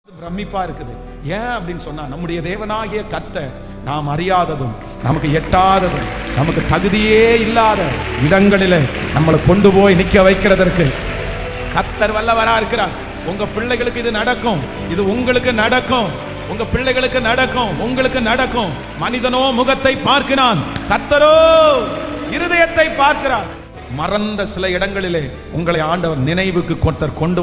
பிரமிப்பா இருக்குது. ஏன் அப்படின்னு சொன்னா, நம்முடைய தேவனாகிய கர்த்தர் நாம் அறியாததும் நமக்கு எட்டாததும் நமக்கு தகுதியே இல்லாத இடங்களிலே நம்மளை கொண்டு போய் நிற்க வைக்கிறதற்கு கர்த்தர் வல்லவரா இருக்கிறார். உங்க பிள்ளைகளுக்கு இது நடக்கும், இது உங்களுக்கு நடக்கும், உங்க பிள்ளைகளுக்கு நடக்கும், உங்களுக்கு நடக்கும். மனிதனோ முகத்தை பார்க்கிறான், கர்த்தரோ இருதயத்தை பார்க்கிறார். மறந்த சில இடங்களிலே உங்களை ஆண்டவர் நினைவுக்கு கொண்டு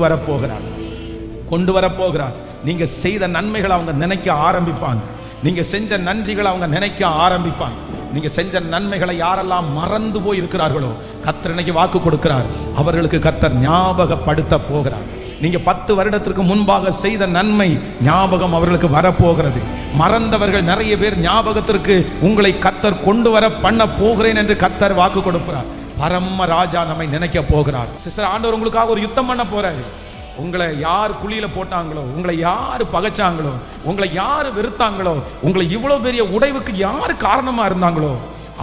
வரப்போகிறார். நீங்க செய்த நன்மைகளை அவங்க நினைக்க ஆரம்பிப்பாங்க. நீங்க செஞ்ச நன்றிகளை அவங்க நினைக்க ஆரம்பிப்பாங்க. நீங்க செஞ்ச நன்மைகளை யாரெல்லாம் மறந்து போய் இருக்கிறார்களோ கர்த்தர் இன்னைக்கு வாக்கு கொடுக்கிறார், அவர்களுக்கு கர்த்தர் ஞாபகப்படுத்த போகிறார். நீங்க 10 வருடத்திற்கு முன்பாக செய்த நன்மை ஞாபகம் அவர்களுக்கு வரப்போகிறது. மறந்தவர்கள் நிறைய பேர் ஞாபகத்திற்கு உங்களை கர்த்தர் கொண்டு வர பண்ண போகிறேன் என்று கர்த்தர் வாக்கு கொடுக்கிறார். பரம ராஜா நம்மை நினைக்க போகிறார். சிஸ்டர், ஆண்டவர் உங்களுக்காக ஒரு யுத்தம் பண்ண போறாரு. உங்களை யார் குழியில போட்டாங்களோ, உங்களை யார் பகைச்சாங்களோ, உங்களை யார் வெறுத்தாங்களோ, உங்களை இவ்வளவு பெரிய உடைவுக்கு யார் காரணமா இருந்தாங்களோ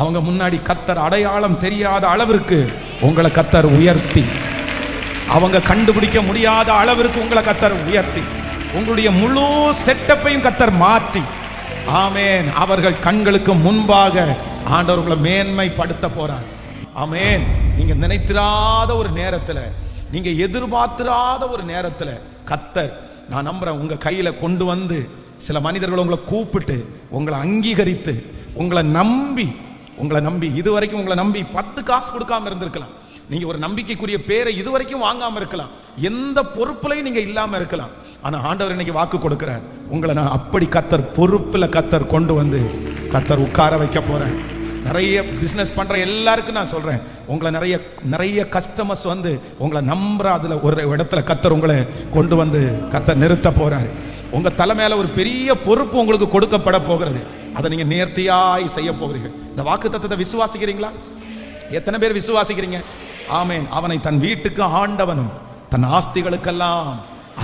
அவங்க முன்னாடி கர்த்தர் அடையாளம் தெரியாத அளவிற்கு உங்களை கர்த்தர் உயர்த்தி, அவங்க கண்டுபிடிக்க முடியாத அளவிற்கு உங்களை கர்த்தர் உயர்த்தி, உங்களுடைய முழு செட்டப்பையும் கர்த்தர் மாற்றி, ஆமேன், அவர்கள் கண்களுக்கு முன்பாக ஆண்டவர் உங்களை மேன்மைப்படுத்த போறார். ஆமேன். நீங்க நினைத்திராத ஒரு நேரத்துல, நீங்க எதிர்பார்த்திராத ஒரு நேரத்துல கர்த்தர், நான் நம்புறேன், உங்க கையில கொண்டு வந்து சில மனிதர்கள் உங்களை கூப்பிட்டு உங்களை அங்கீகரித்து உங்களை நம்பி இதுவரைக்கும் உங்களை நம்பி 10 காசு கொடுக்காம இருந்திருக்கலாம். நீங்க ஒரு நம்பிக்கைக்குரிய பேரை இதுவரைக்கும் வாங்காம இருக்கலாம். எந்த பொறுப்புலையும் நீங்க இல்லாம இருக்கலாம். ஆனா ஆண்டவர் இன்னைக்கு வாக்கு கொடுக்கிறார், உங்களை நான் அப்படி கர்த்தர் பொறுப்புல கர்த்தர் கொண்டு வந்து கர்த்தர் உட்கார வைக்க போறேன். நிறைய பிஸ்னஸ் பண்ற எல்லாருக்கும் நான் சொல்றேன், உங்களை நிறைய கஸ்டமர்ஸ் வந்து உங்களை நம்புற அதுல ஒரு இடத்துல கர்த்தர் உங்களை கொண்டு வந்து கர்த்தர் நிறுத்த போறாரு. உங்க தலைமையில ஒரு பெரிய பொறுப்பு உங்களுக்கு கொடுக்கப்பட போகிறது. அதை நீங்க நேர்த்தியாய் செய்ய போகிறீர்கள். இந்த வாக்கு தத்தத்தை விசுவாசிக்கிறீங்களா? எத்தனை பேர் விசுவாசிக்கிறீங்க? ஆமேன். அவனை தன் வீட்டுக்கு ஆண்டவனும் தன் ஆஸ்திகளுக்கெல்லாம்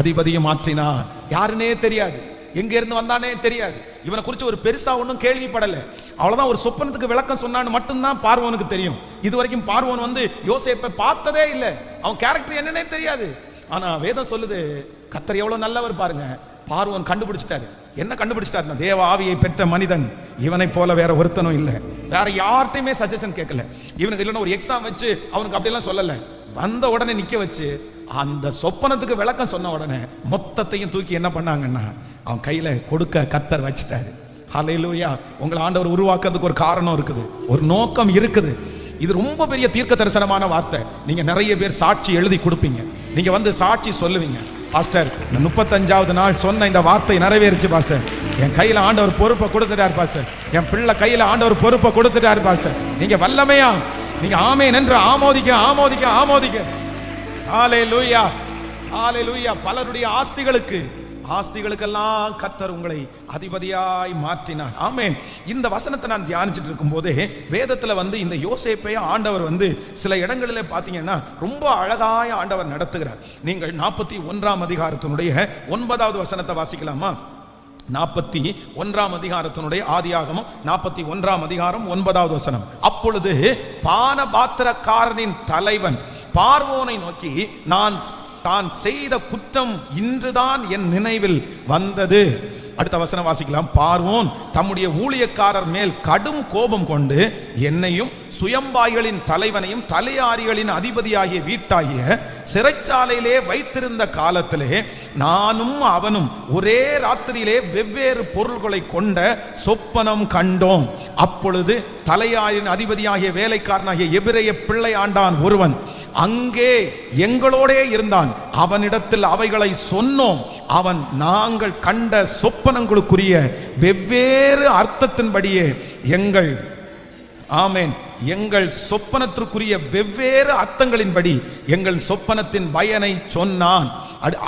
அதிபதியும் மாற்றினான். யாருன்னே தெரியாது, எங்க இருந்து வந்தானே தெரியாது, இவனை குறித்து ஒரு பெருசா ஒன்றும் கேள்விப்படல. அவ்வளவுதான், ஒரு சொப்பனத்துக்கு விளக்கம் சொன்னான்னு மட்டும்தான் பார்வோனுக்கு தெரியும். இது வரைக்கும் பார்வோன் வந்து யோசேப்பை பார்த்ததே இல்லை, அவன் கேரக்டர் என்னன்னே தெரியாது. ஆனா வேதம் சொல்லுது, கர்த்தர் எவ்வளவு நல்லவர் பாருங்க. பார்வோன் கண்டுபிடிச்சிட்டாரு. என்ன கண்டுபிடிச்சிட்டாருன்னா, தேவ ஆவியை பெற்ற மனிதன் இவனை போல வேற ஒருத்தனும் இல்லை. வேற யார்ட்டையுமே சஜஷன் கேட்கல. இவனுக்கு இல்லைன்னா ஒரு எக்ஸாம் வச்சு அவனுக்கு அப்படியெல்லாம் சொல்லல. வந்த உடனே நிக்க வச்சு அந்த சொப்பனத்துக்கு விளக்கம் சொன்ன உடனே மொத்தத்தையும் தூக்கி என்ன பண்ணாங்கன்னா அவன் கையில கொடுக்க கர்த்தர் வச்சுட்டாரு. ஹல்லேலூயா. உங்களை ஆண்டவர் உருவாக்குறதுக்கு ஒரு காரணம் இருக்குது, ஒரு நோக்கம் இருக்குது. இது ரொம்ப பெரிய தீர்க்க தரிசனமான வார்த்தை. நீங்க நிறைய பேர் சாட்சி எழுதி கொடுப்பீங்க, நீங்க வந்து சாட்சி சொல்லுவீங்க. பாஸ்டர், இந்த 35வது நாள் சொன்ன இந்த வார்த்தை நிறைவேறிச்சு பாஸ்டர், என் கையில ஆண்டவர் பொறுப்பை கொடுத்துட்டார் பாஸ்டர், என் பிள்ளை கையில ஆண்டவர் பொறுப்பை கொடுத்துட்டார் பாஸ்டர். நீங்க வல்லமையா நீங்க ஆமென் என்று ஆமோதிக்க. ஹல்லேலூயா, ஹல்லேலூயா. பலருடைய ஆஸ்திகளுக்கெல்லாம் கர்த்தர் உங்களை அதிபதியாய் மாற்றினார். ஆமென். இந்த வசனத்தை நான் தியானிச்சுட்டு இருக்கும் போதே வேதத்துல வந்து இந்த யோசேப்பைய ஆண்டவர் வந்து சில இடங்களிலே பார்த்தீங்கன்னா ரொம்ப அழகாய ஆண்டவர் நடத்துகிறார். நீங்கள் 41ஆம் அதிகாரத்தினுடைய 9வது வசனத்தை வாசிக்கலாமா? 41ஆம் அதிகாரத்தினுடைய ஆதியாகமம் 41ஆம் அதிகாரம் 9வது வசனம். அப்பொழுது பானபாத்திரக்காரனின் தலைவன் பார்வோனை நோக்கி, தான் செய்த குற்றம் இன்றுதான் என் நினைவில் வந்தது. அடுத்த வசனம் வாசிக்கலாம். பார்வோன் தம்முடைய ஊழியக்காரர் மேல் கடும் கோபம் கொண்டு என்னையும் சுயம்பாய்களின் தலைவனையும் தலையாரிகளின் அதிபதியாகிய வீட்டாகிய சிறைச்சாலையிலே வைத்திருந்த காலத்திலே நானும் அவனும் ஒரே ராத்திரியிலே வெவ்வேறு பொருள்களை கொண்ட சொப்பனம் கண்டோம். அப்பொழுது தலையாரின் அதிபதியாகிய வேலைக்காரனாகிய எபிரெய பிள்ளை ஆண்டான் ஒருவன் அங்கே எங்களோடே இருந்தான். அவனிடத்தில் அவைகளை சொன்னோம். அவன் நாங்கள் கண்ட சொப்பனங்களுக்குரிய வெவ்வேறு அர்த்தத்தின்படியே எங்கள் சொப்பனத்திற்குரிய வெவ்வேறு அர்த்தங்களின்படி எங்கள் சொப்பனத்தின் பயனை சொன்னான்.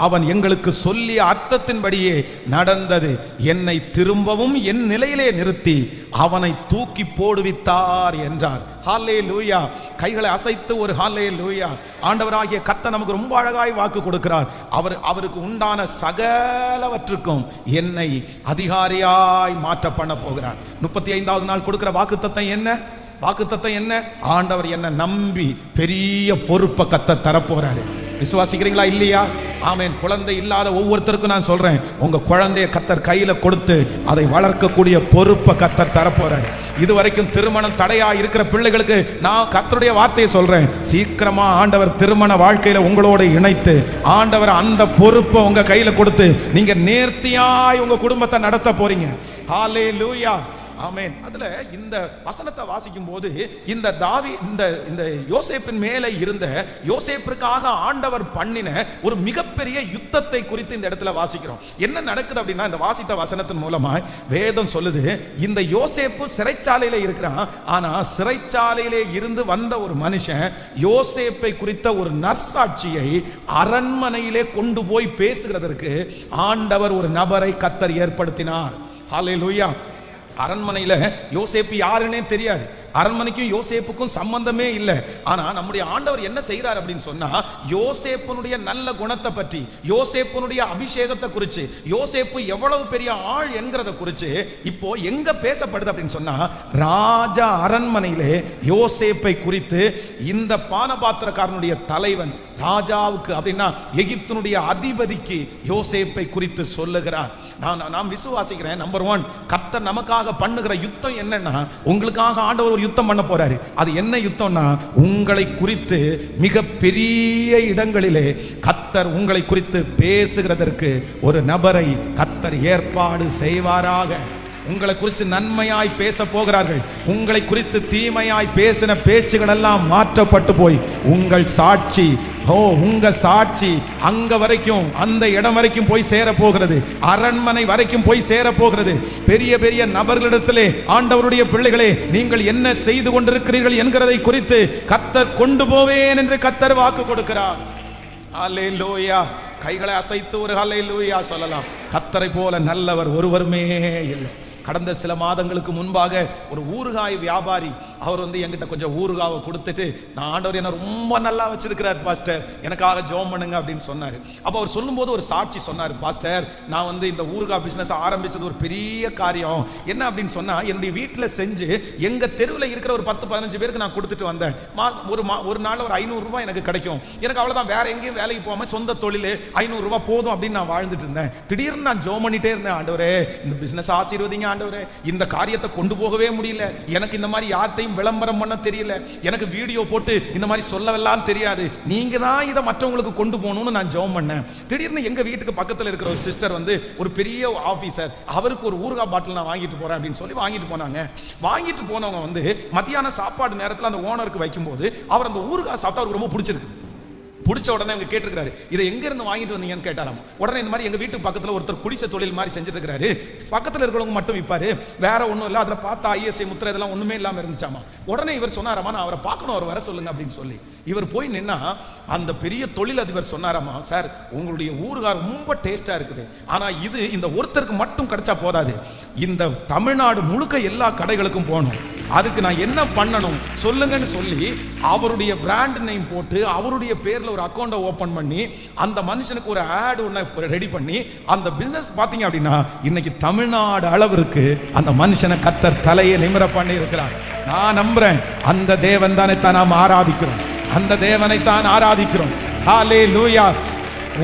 அவன் எங்களுக்கு சொல்லிய அர்த்தத்தின்படியே நடந்தது. என்னை திரும்பவும் என் நிலையிலே நிறுத்தி அவனை தூக்கி போடுவித்தார் என்றார். ஹல்லேலூயா. கைகளை அசைத்து ஒரு ஹல்லேலூயா. ஆண்டவராகிய கர்த்தர் நமக்கு ரொம்ப அழகாய் வாக்கு கொடுக்கிறார். அவருக்கு உண்டான சகலவற்றுக்கும் என்னை அதிகாரியாய் மாற்ற பண்ண போகிறார். 35வது நாள் கொடுக்கிற வாக்குத்தத்தம் என்ன? ஆண்டவர் என்ன நம்பி பெரிய பொறுப்பை கர்த்தர் தரப்போறாரு. விசுவாசிக்கிறீங்களா இல்லையா? ஆமென். குழந்தை இல்லாத ஒவ்வொருத்தருக்கும் நான் சொல்றேன், உங்க குழந்தைய கர்த்தர் கையில கொடுத்து அதை வளர்க்கக்கூடிய பொறுப்பை கர்த்தர் தரப்போறாரு. இதுவரைக்கும் திருமணம் தடையா இருக்கிற பிள்ளைகளுக்கு நான் கர்த்தருடைய வார்த்தையை சொல்றேன், சீக்கிரமா ஆண்டவர் திருமண வாழ்க்கையில உங்களோட இணைத்து ஆண்டவர் அந்த பொறுப்பை உங்க கையில கொடுத்து நீங்க நேர்த்தியாய் உங்க குடும்பத்தை நடத்த போறீங்க. ஹல்லேலூயா, ஆமென். அதுல இந்த வசனத்தை வாசிக்கும் போது இந்த இந்த யோசேப்பின் மேலே இருந்த யோசேப்பிற்காக ஆண்டவர் பண்ணின ஒரு மிகப்பெரிய யுத்தத்தை குறித்து இந்த இடத்துல வாசிக்கிறோம். என்ன நடக்குது அப்படின்னா, இந்த வாசித்த வசனத்தின் மூலமா வேதம் சொல்லுது, இந்த யோசேப்பு சிறைச்சாலையில இருக்கிறான். ஆனா சிறைச்சாலையிலே இருந்து வந்த ஒரு மனுஷன் யோசேப்பை குறித்த ஒரு நற்சாட்சியை அரண்மனையிலே கொண்டு போய் பேசுகிறதற்கு ஆண்டவர் ஒரு நபரை கர்த்தர் ஏற்படுத்தினார். ஹல்லேலூயா. அரண்மனையில யோசேப்பு யாருன்னே தெரியாது, அரண்மனைக்கும் யோசேப்புக்கும் சம்பந்தமே இல்லை. ஆனா நம்முடைய ஆண்டவர் என்ன செய்யறார் அப்படின்னு சொன்னா, யோசேப்புனுடைய நல்ல குணத்தை பற்றி, யோசேப்புனுடைய அபிஷேகத்தை குறித்து, யோசேப்பு எவ்வளவு பெரிய ஆள் என்கிறத குறித்து இப்போ எங்க பேசப்படுது அப்படின்னு சொன்னா, ராஜா அரண்மனையிலே யோசேப்பை குறித்து இந்த பானபாத்திரக்காரனுடைய தலைவன் ராஜாவுக்கு அப்படின்னா எகிப்தினுடைய அதிபதிக்கு யோசேப்பை குறித்து சொல்லுகிறார். நான் விசுவாசிக்கிறேன், நம்பர் 1, கர்த்தர் நமக்காக பண்ணுகிற யுத்தம் என்னன்னா, உங்களுக்காக ஆண்டவர் ஒரு யுத்தம் பண்ண போறாரு. அது என்ன யுத்தம்னா, உங்களை குறித்து மிக பெரிய இடங்களிலே கர்த்தர் உங்களை குறித்து பேசுகிறதற்கு ஒரு நபரை கர்த்தர் ஏற்பாடு செய்வாராக. உங்களை குறித்து நன்மையாய் பேச போகிறார்கள். உங்களை குறித்து தீமையாய் பேசின பேச்சுகள் எல்லாம் மாற்றப்பட்டு போய் உங்கள் சாட்சி, உங்க சாட்சி அங்க வரைக்கும், அந்த இடம் வரைக்கும் போய் சேர போகிறது. அரண்மனை வரைக்கும் போய் சேர போகிறது. பெரிய பெரிய நபர்களிடத்திலே, ஆண்டவருடைய பிள்ளைகளே, நீங்கள் என்ன செய்து கொண்டிருக்கிறீர்கள் என்கிறதை குறித்து கர்த்தர் கொண்டு போவேன் என்று கர்த்தர் வாக்கு கொடுக்கிறார். ஹல்லேலூயா. கைகளை அசைத்து ஒரு ஹல்லேலூயா சொல்லலாம். கர்த்தரை போல நல்லவர் ஒருவருமே இல்லை. கடந்த சில மாதங்களுக்கு முன்பாக ஒரு ஊறுகாய் வியாபாரி அவர் என்கிட்ட கொஞ்சம் ஊறுகாவை கொடுத்துட்டு, நான் ஆண்டவர் என்ன ரொம்ப நல்லா வச்சிருக்கிறார் பாஸ்டர், எனக்காக ஜெபம் பண்ணுங்க அப்படின்னு சொன்னார். அப்போ அவர் சொல்லும்போது ஒரு சாட்சி சொன்னார், பாஸ்டர் நான் இந்த ஊறுகாய் பிஸ்னஸ் ஆரம்பிச்சது ஒரு பெரிய காரியம். என்ன அப்படின்னு சொன்னா, என்னுடைய வீட்டில் செஞ்சு எங்க தெருவில் இருக்கிற ஒரு 10-15 பேருக்கு நான் கொடுத்துட்டு வந்தேன். ஒரு நாள் ஒரு 500 ரூபாய் எனக்கு கிடைக்கும். எனக்கு அவ்வளவுதான், வேற எங்கேயும் வேலைக்கு போகாம சொந்த தொழில் 500 ரூபாய் போதும் அப்படின்னு நான் வாழ்ந்துட்டு இருந்தேன். திடீர்னு நான் ஜெபம் பண்ணிட்டே இருந்தேன், ஆண்டவரே இந்த பிசினஸ் ஆசீர்வதிங்க, இந்த காரியத்தை கொண்டு போகவே முடியல, எனக்கு இந்த மாதிரி யார்ட்டையும் விளம்பரம் பண்ண தெரியல, எனக்கு வீடியோ போட்டு இந்த மாதிரி சொல்லவெல்லாம் தெரியாது, நீங்க தான் இதை மற்றவங்களுக்கு கொண்டு போகணும்னு நான் ஜெபம் பண்ணேன். திடீர்னு எங்க வீட்டுக்கு பக்கத்தில் இருக்கிற ஒரு சிஸ்டர் ஒரு பெரிய ஆபீசர், அவருக்கு ஒரு ஊறுகாய் பாட்டில் நான் வாங்கிட்டு போறேன் அப்படின்னு சொல்லி வாங்கிட்டு போனாங்க. வாங்கிட்டு போனவங்க மத்தியான சாப்பாடு நேரத்தில் அந்த ஓனருக்கு வைக்கும்போது அவர் அந்த ஊறுகாய் சாப்பிட்டா அவருக்கு ரொம்ப பிடிச்சிருக்கு. பிடிச்ச உடனே அவங்க கேட்டிருக்காரு, இதை எங்க இருந்து வாங்கிட்டு வந்தீங்கன்னு கேட்டாராம். உடனே இந்த மாதிரி எங்க வீட்டு பக்கத்தில் ஒருத்தர் குடிசை தொழில் மாதிரி செஞ்சுட்டு இருக்காரு, பக்கத்தில் இருக்கிறவங்க மட்டும் விற்பாரு, வேற ஒன்றும் இல்லை, அதில் பார்த்தா ISI முத்திரை இதெல்லாம் ஒண்ணுமே இல்லாமல் இருந்துச்சாமா. உடனே இவர் சொன்னாராமா, நான் அவரை பார்க்கணும், அவர் வர சொல்லுங்க அப்படின்னு சொல்லி இவர் போய் நின்னா அந்த பெரிய தொழிலதிபர் சொன்னாராமா, சார் உங்களுடைய ஊறுகாய் ரொம்ப டேஸ்டா இருக்குது, ஆனா இது இந்த ஒருத்தருக்கு மட்டும் கிடைச்சா போதாது, இந்த தமிழ்நாடு முழுக்க எல்லா கடைகளுக்கும் போகணும், அதுக்கு நான் என்ன பண்ணணும் சொல்லுங்கன்னு சொல்லி அவருடைய பிராண்ட் நேம் போட்டு அவருடைய பேர்ல ஒரு அக்கௌண்ட்டை ஓபன் பண்ணி அந்த மனுஷனுக்கு ஒரு ஆட் ஒன்று ரெடி பண்ணி அந்த பிசினஸ் பாத்தீங்க அப்படின்னா இன்னைக்கு தமிழ்நாடு அளவிற்கு அந்த மனுஷனை கர்த்தர் தலையை நிமிர பண்ணி இருக்கிறார். நான் நம்புறேன், அந்த தேவன் தானே தான் நாம் ஆராதிக்கிறோம், அந்த தேவனை தான் ஆராதிக்கிறோம். ஹல்லேலூயா.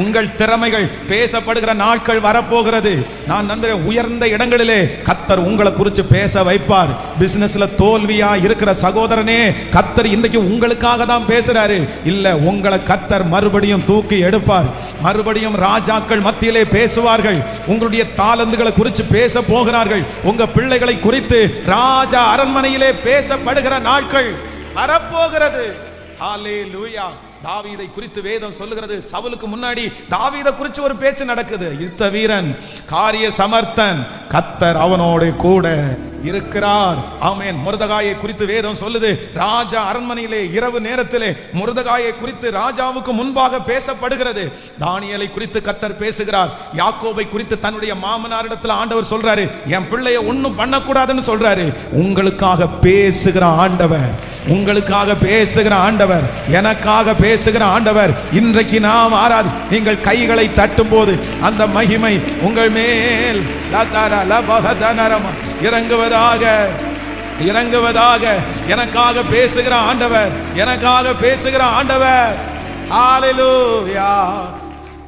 உங்கள் திறமைகள் பேசப்படுகிற நாட்கள் வரப்போகிறது. நான் நம்புகிறேன், உயர்ந்த இடங்களிலே கர்த்தர் உங்களை குறித்து பேச வைப்பார். பிசினஸ்ல தோல்வியா இருக்கிற சகோதரனே, கர்த்தர் இன்றைக்கு உங்களுக்காக தான் பேசுறாரு. இல்ல, உங்களை கர்த்தர் மறுபடியும் தூக்கி எடுப்பார். மறுபடியும் ராஜாக்கள் மத்தியிலே பேசுவார்கள். உங்களுடைய தாளந்துகளை குறித்து பேச போகிறார்கள். உங்க பிள்ளைகளை குறித்து ராஜா அரண்மனையிலே பேசப்படுகிற நாட்கள் வரப்போகிறது. ஹல்லேலூயா. தாவீதை குறித்து வேதம் சொல்லுகிறது, சவுலுக்கு முன்னாடி தாவீதை குறித்து ஒரு பேச்சு நடக்குது. யுத்த வீரன், காரிய சமர்த்தன், கர்த்தர் அவனோடு கூட இருக்கிறார். ஆமென். மொர்தெகாயை குறித்து வேதம் சொல்லுது, ராஜா அரண்மனையிலே இரவு நேரத்திலே மொர்தெகாயை குறித்து ராஜாவுக்கு முன்பாக பேசப்படுகிறது. தானியேலை குறித்து கர்த்தர் பேசுகிறார். யாக்கோபை குறித்து தன்னுடைய மாமனாரிடத்தில் ஆண்டவர் சொல்றாரு, என் பிள்ளைய ஒன்னும் பண்ணக்கூடாதுன்னு சொல்றாரு. உங்களுக்காக பேசுகிற ஆண்டவர், உங்களுக்காக பேசுகிற ஆண்டவர், எனக்காக பேசுகிற ஆண்டவர் இன்றைக்கு நாம் ஆராதி. நீங்கள் கைகளை தட்டும் போது அந்த மகிமை உங்கள் மேல் இறங்குவதாக, இறங்குவதாக. எனக்காக பேசுகிற ஆண்டவர், எனக்காக பேசுகிற ஆண்டவர். ஹalleluya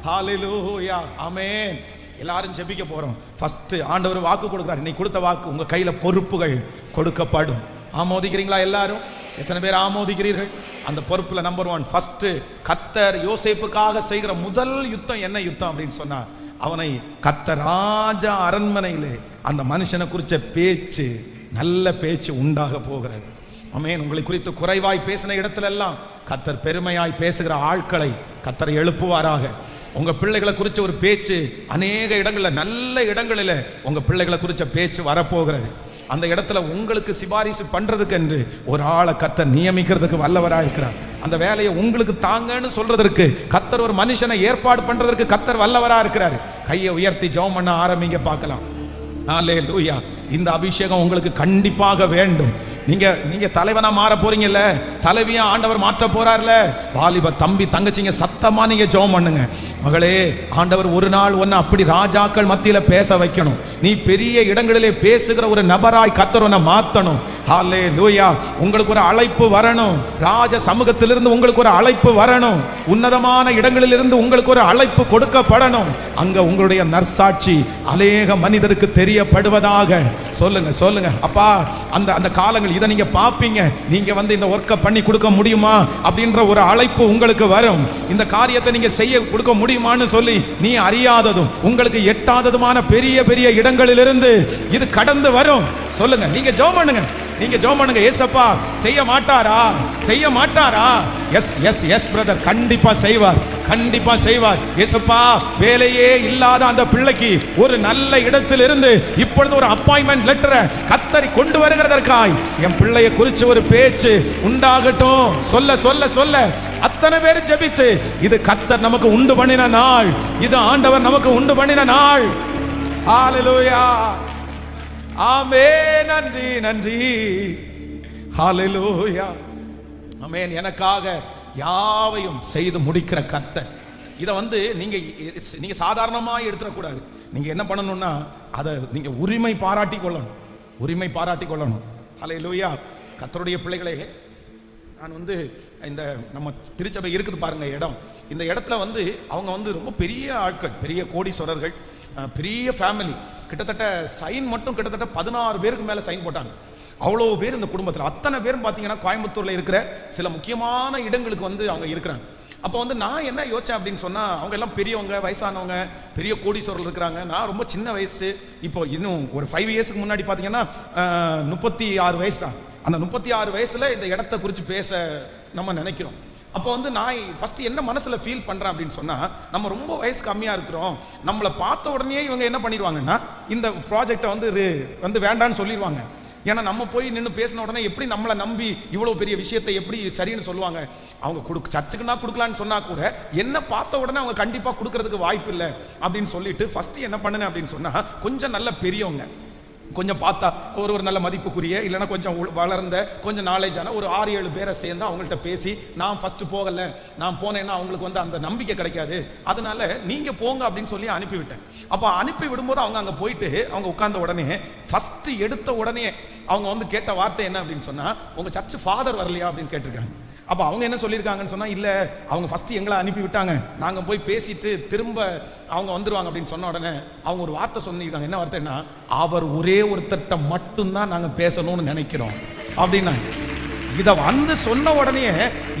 ஹalleluya ஆமென். எல்லாரும் ஜெபிக்க போறோம். ஃபர்ஸ்ட் ஆண்டவர் வாக்கு கொடுக்கிறார். இன்னைக்கு கொடுத்த வாக்கு உங்க கையில பொறுப்புகள் கொடுக்கப்படும். ஆமோதிக்கிறீங்களா எல்லாரும்? எத்தனை பேர் ஆமோதிக்கிறீர்கள்? அந்த பொறுப்புல நம்பர் 1 ஃபர்ஸ்ட் கர்த்தர் யோசேப்புக்காக செய்கிற முதல் யுத்தம் என்ன யுத்தம் அப்படின்னு சொன்னா, அவனை கர்த்தர் ராஜா அரண்மனையிலே அந்த மனுஷனை குறிச்ச பேச்சு, நல்ல பேச்சு உண்டாக போகிறது. ஆமென். உங்களை குறித்து குறைவாய் பேசின இடத்துல எல்லாம் கர்த்தர் பெருமையாய் பேசுகிற ஆட்களை கர்த்தர் எழுப்புவாராக. உங்க பிள்ளைகளை குறிச்ச ஒரு பேச்சு அநேக இடங்களில், நல்ல இடங்களில் உங்க பிள்ளைகளை குறிச்ச பேச்சு வரப்போகிறது. அந்த இடத்துல உங்களுக்கு சிபாரிசு பண்றதுக்கு என்று ஒரு ஆளை கர்த்தர் நியமிக்கிறதுக்கு வல்லவராக இருக்கிறார். அந்த வேலையை உங்களுக்கு தாங்கன்னு சொல்றதற்கு கர்த்தர் ஒரு மனுஷனை ஏற்பாடு பண்றதற்கு கர்த்தர் வல்லவராக இருக்கிறார். கையை உயர்த்தி ஜெபம் பண்ண ஆரம்பிங்க பார்க்கலாம். ஹalleluya. இந்த அபிஷேகம் உங்களுக்கு கண்டிப்பாக வேண்டும். நீங்க தலைவனா மாற போறீங்கல்ல, தலைவியா ஆண்டவர் மாற்ற போறார்ல, வாலிப தம்பி தங்கச்சிங்க சத்தமா நீங்க ஜெபம் பண்ணுங்க. மகளே, ஆண்டவர் ஒரு நாள் ஒன்னு அப்படி ராஜாக்கள் மத்தியில பேச வைக்கணும். நீ பெரிய இடங்களிலே பேசுகிற ஒரு நபராய் கர்த்தர் உன்னை மாத்தணும். ஹalleluya. உங்களுக்கு ஒரு அழைப்பு வரணும். ராஜ சமூகத்திலிருந்து உங்களுக்கு ஒரு அழைப்பு வரணும். உன்னதமான இடங்களிலிருந்து உங்களுக்கு ஒரு அழைப்பு கொடுக்கப்படணும். அங்க உங்களுடைய நற்சாட்சி அநேக மனிதருக்கு தெரியப்படுவதாக. சொல்லுங்க சொல்லுங்க அப்பா, அந்த காலங்கள் இதை நீங்க பாப்பீங்க. நீங்க இந்த ஒர்க்கை பண்ணி கொடுக்க முடியுமா அப்படின்ற ஒரு அழைப்பு உங்களுக்கு வரும். இந்த காரியத்தை நீங்க செய்ய கொடுக்க முடியுமான்னு சொல்லி நீ அறியாததும் உங்களுக்கு எட்டாததுமான பெரிய பெரிய இடங்களிலிருந்து இது கடந்து வரும். சொல்லுங்க, நீங்க ஜெபம் பண்ணுங்க, நீங்க ஜெபம் பண்ணுங்க. ஏசப்பா செய்ய மாட்டாரா? செய்ய மாட்டாரா? எஸ் எஸ் எஸ் பிரதர், கண்டிப்பா செய்வார், கண்டிப்பா செய்வார். ஏசப்பா வேலையே இல்லாத அந்த பிள்ளைக்கு ஒரு நல்ல இடத்திலிருந்து இப்பொழுது ஒரு அப்பாயின்மெண்ட் லெட்டரை கர்த்தர் கொண்டு வருகிறதற்காய் என் பிள்ளையை குறித்து ஒரு பேச்சு உண்டாகட்டும். சொல்ல சொல்ல சொல்ல அத்தனை பேர் ஜெபித்து, இது கர்த்தர் நமக்கு உண்டு பண்ணின நாள், இது ஆண்டவர் நமக்கு உண்டு பண்ணின நாள். ஹalleluya. ஆமென். நன்றி நன்றி. ஹalleluya. ஆமென். எனக்காக யாவையும் செய்து முடிக்கிற கர்த்தர். இதை நீங்க சாதாரணமாக எடுத்துடக்கூடாது. நீங்க என்ன பண்ணணும்னா அதை நீங்க உரிமை பாராட்டி கொள்ளணும், உரிமை பாராட்டி கொள்ளணும். ஹalleluya. கர்த்தருடைய பிள்ளைகளே, நான் இந்த நம்ம திருச்சபை இருக்குது பாருங்க இடம், இந்த இடத்துல அவங்க ரொம்ப பெரிய ஆட்கள், பெரிய கோடீஸ்வரர்கள், பெரிய ஃபேமிலி. கிட்டத்தட்ட சைன் மட்டும் கிட்டத்தட்ட 16 பேருக்கு மேலே சைன் போட்டாங்க. அவ்வளோ பேர் இந்த குடும்பத்தில். அத்தனை பேரும் பார்த்தீங்கன்னா கோயம்புத்தூரில் இருக்கிற சில முக்கியமான இடங்களுக்கு அவங்க இருக்கிறாங்க. அப்போ நான் என்ன யோசிச்சேன் அப்படின்னு சொன்னால், அவங்க எல்லாம் பெரியவங்க, வயசானவங்க, பெரிய கோடீஸ்வரர்கள் இருக்கிறாங்க. நான் ரொம்ப சின்ன வயசு. இப்போ இன்னும் ஒரு 5 இயர்ஸ்க்கு முன்னாடி பார்த்தீங்கன்னா 36 வயசு தான். அந்த 36 வயசில் இந்த இடத்த குறித்து பேச நம்ம நினைக்கிறோம். அப்போ நான் ஃபர்ஸ்ட் என்ன மனசுல ஃபீல் பண்றேன் அப்படின்னு சொன்னா, நம்ம ரொம்ப வயசு கம்மியா இருக்கிறோம். நம்மளை பார்த்த உடனே இவங்க என்ன பண்ணிடுவாங்கன்னா இந்த ப்ராஜெக்டை வேண்டான்னு சொல்லிடுவாங்க. ஏன்னா நம்ம போய் நின்று பேசின உடனே எப்படி நம்மளை நம்பி இவ்வளவு பெரிய விஷயத்தை எப்படி சரின்னு சொல்லுவாங்க. அவங்க சர்ச்சுக்குன்னா கொடுக்கலான்னு சொன்னா கூட என்ன பார்த்த உடனே அவங்க கண்டிப்பா கொடுக்கறதுக்கு வாய்ப்பு இல்லை அப்படின்னு சொல்லிட்டு ஃபர்ஸ்ட் என்ன பண்ணுனேன் அப்படின்னு சொன்னா, கொஞ்சம் நல்ல பெரியவங்க, கொஞ்சம் பார்த்தா ஒரு நல்ல மதிப்புக்குரிய, இல்லைன்னா கொஞ்சம் வளர்ந்த, கொஞ்சம் நாலேஜான ஒரு 6-7 பேரை சேர்ந்து அவங்கள்ட்ட பேசி, நான் ஃபர்ஸ்ட் போகலை, நான் போனேன்னா அவங்களுக்கு அந்த நம்பிக்கை கிடைக்காது, அதனால நீங்க போங்க அப்படின்னு சொல்லி அனுப்பிவிட்டேன். அப்போ அனுப்பி விடும்போது அவங்க அங்கே போயிட்டு அவங்க உட்கார்ந்த உடனே ஃபர்ஸ்ட் எடுத்த உடனே அவங்க கேட்ட வார்த்தை என்ன அப்படின்னு சொன்னா, உங்க சர்ச் ஃபாதர் வரலையா அப்படின்னு கேட்டிருக்காங்க. அப்போ அவங்க என்ன சொல்லியிருக்காங்கன்னு சொன்னா, இல்லை அவங்க ஃபர்ஸ்ட் எங்களை அனுப்பி விட்டாங்க, நாங்கள் போய் பேசிட்டு திரும்ப அவங்க வந்துருவாங்க அப்படின்னு சொன்ன உடனே அவங்க ஒரு வார்த்தை சொல்லியிருக்காங்க. என்ன வார்த்தைன்னா, அவர் ஒரே ஒருத்தர்கிட்ட மட்டும்தான் நாங்கள் பேசணும்னு நினைக்கிறோம் அப்படின்னா. இதை சொன்ன உடனே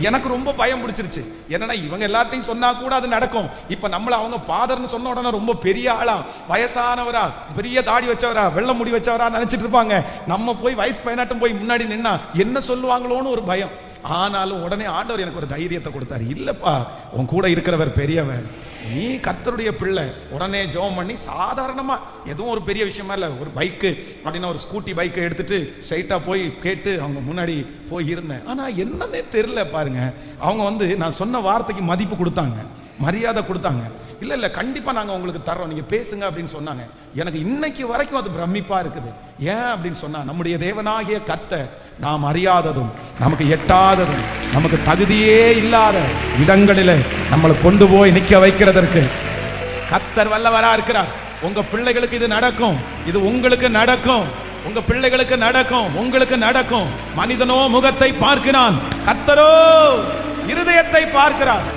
எனக்கு ரொம்ப பயம் பிடிச்சிருச்சு. என்னன்னா இவங்க எல்லாத்தையும் சொன்னா கூட அது நடக்கும். இப்ப நம்மள அவங்க ஃபாதர்னு சொன்ன உடனே ரொம்ப பெரிய ஆளா, வயசானவரா, பெரிய தாடி வச்சவரா, வெள்ளை முடி வச்சவரா நினைச்சிட்டு இருப்பாங்க. நம்ம போய் வயசு பயனாட்டம் போய் முன்னாடி நின்னா என்ன சொல்லுவாங்களோன்னு ஒரு பயம். ஆனாலும் உடனே ஆண்டவர் எனக்கு ஒரு தைரியத்தை கொடுத்தாரு. இல்லப்பா, உன் கூட இருக்கிறவர் பெரியவர், நீ கர்த்தருடைய பிள்ளை. உடனே ஜெபம் பண்ணி சாதாரணமா, எதுவும் ஒரு பெரிய விஷயமா இல்லை, ஒரு பைக்கு அப்படின்னா ஒரு ஸ்கூட்டி பைக்கை எடுத்துட்டு ஸ்ட்ரைட்டா போய் கேட்டு அவங்க முன்னாடி போய் இருந்தேன். ஆனா என்னன்னே தெரியல பாருங்க, அவங்க நான் சொன்ன வார்த்தைக்கு மதிப்பு கொடுத்தாங்க, மரியாதை கொடுத்தாங்க. இல்லை இல்லை கண்டிப்பா நாங்கள் உங்களுக்கு தர்றோம், நீங்க பேசுங்க அப்படின்னு சொன்னாங்க. எனக்கு இன்னைக்கு வரைக்கும் அது பிரமிப்பா இருக்குது. ஏன் அப்படின்னு சொன்னா, நம்முடைய தேவனாகிய கர்த்தர் நாம் அறியாததும் நமக்கு எட்டாததும் நமக்கு தகுதியே இல்லாத இடங்களில் நம்மளை கொண்டு போய் நிற்க வைக்கிறதற்கு கர்த்தர் வல்லவரா இருக்கிறார். உங்க பிள்ளைகளுக்கு இது நடக்கும், இது உங்களுக்கு நடக்கும், உங்க பிள்ளைகளுக்கு நடக்கும், உங்களுக்கு நடக்கும். மனிதனோ முகத்தை பார்க்கிறான், கர்த்தரோ இருதயத்தை பார்க்கிறார்.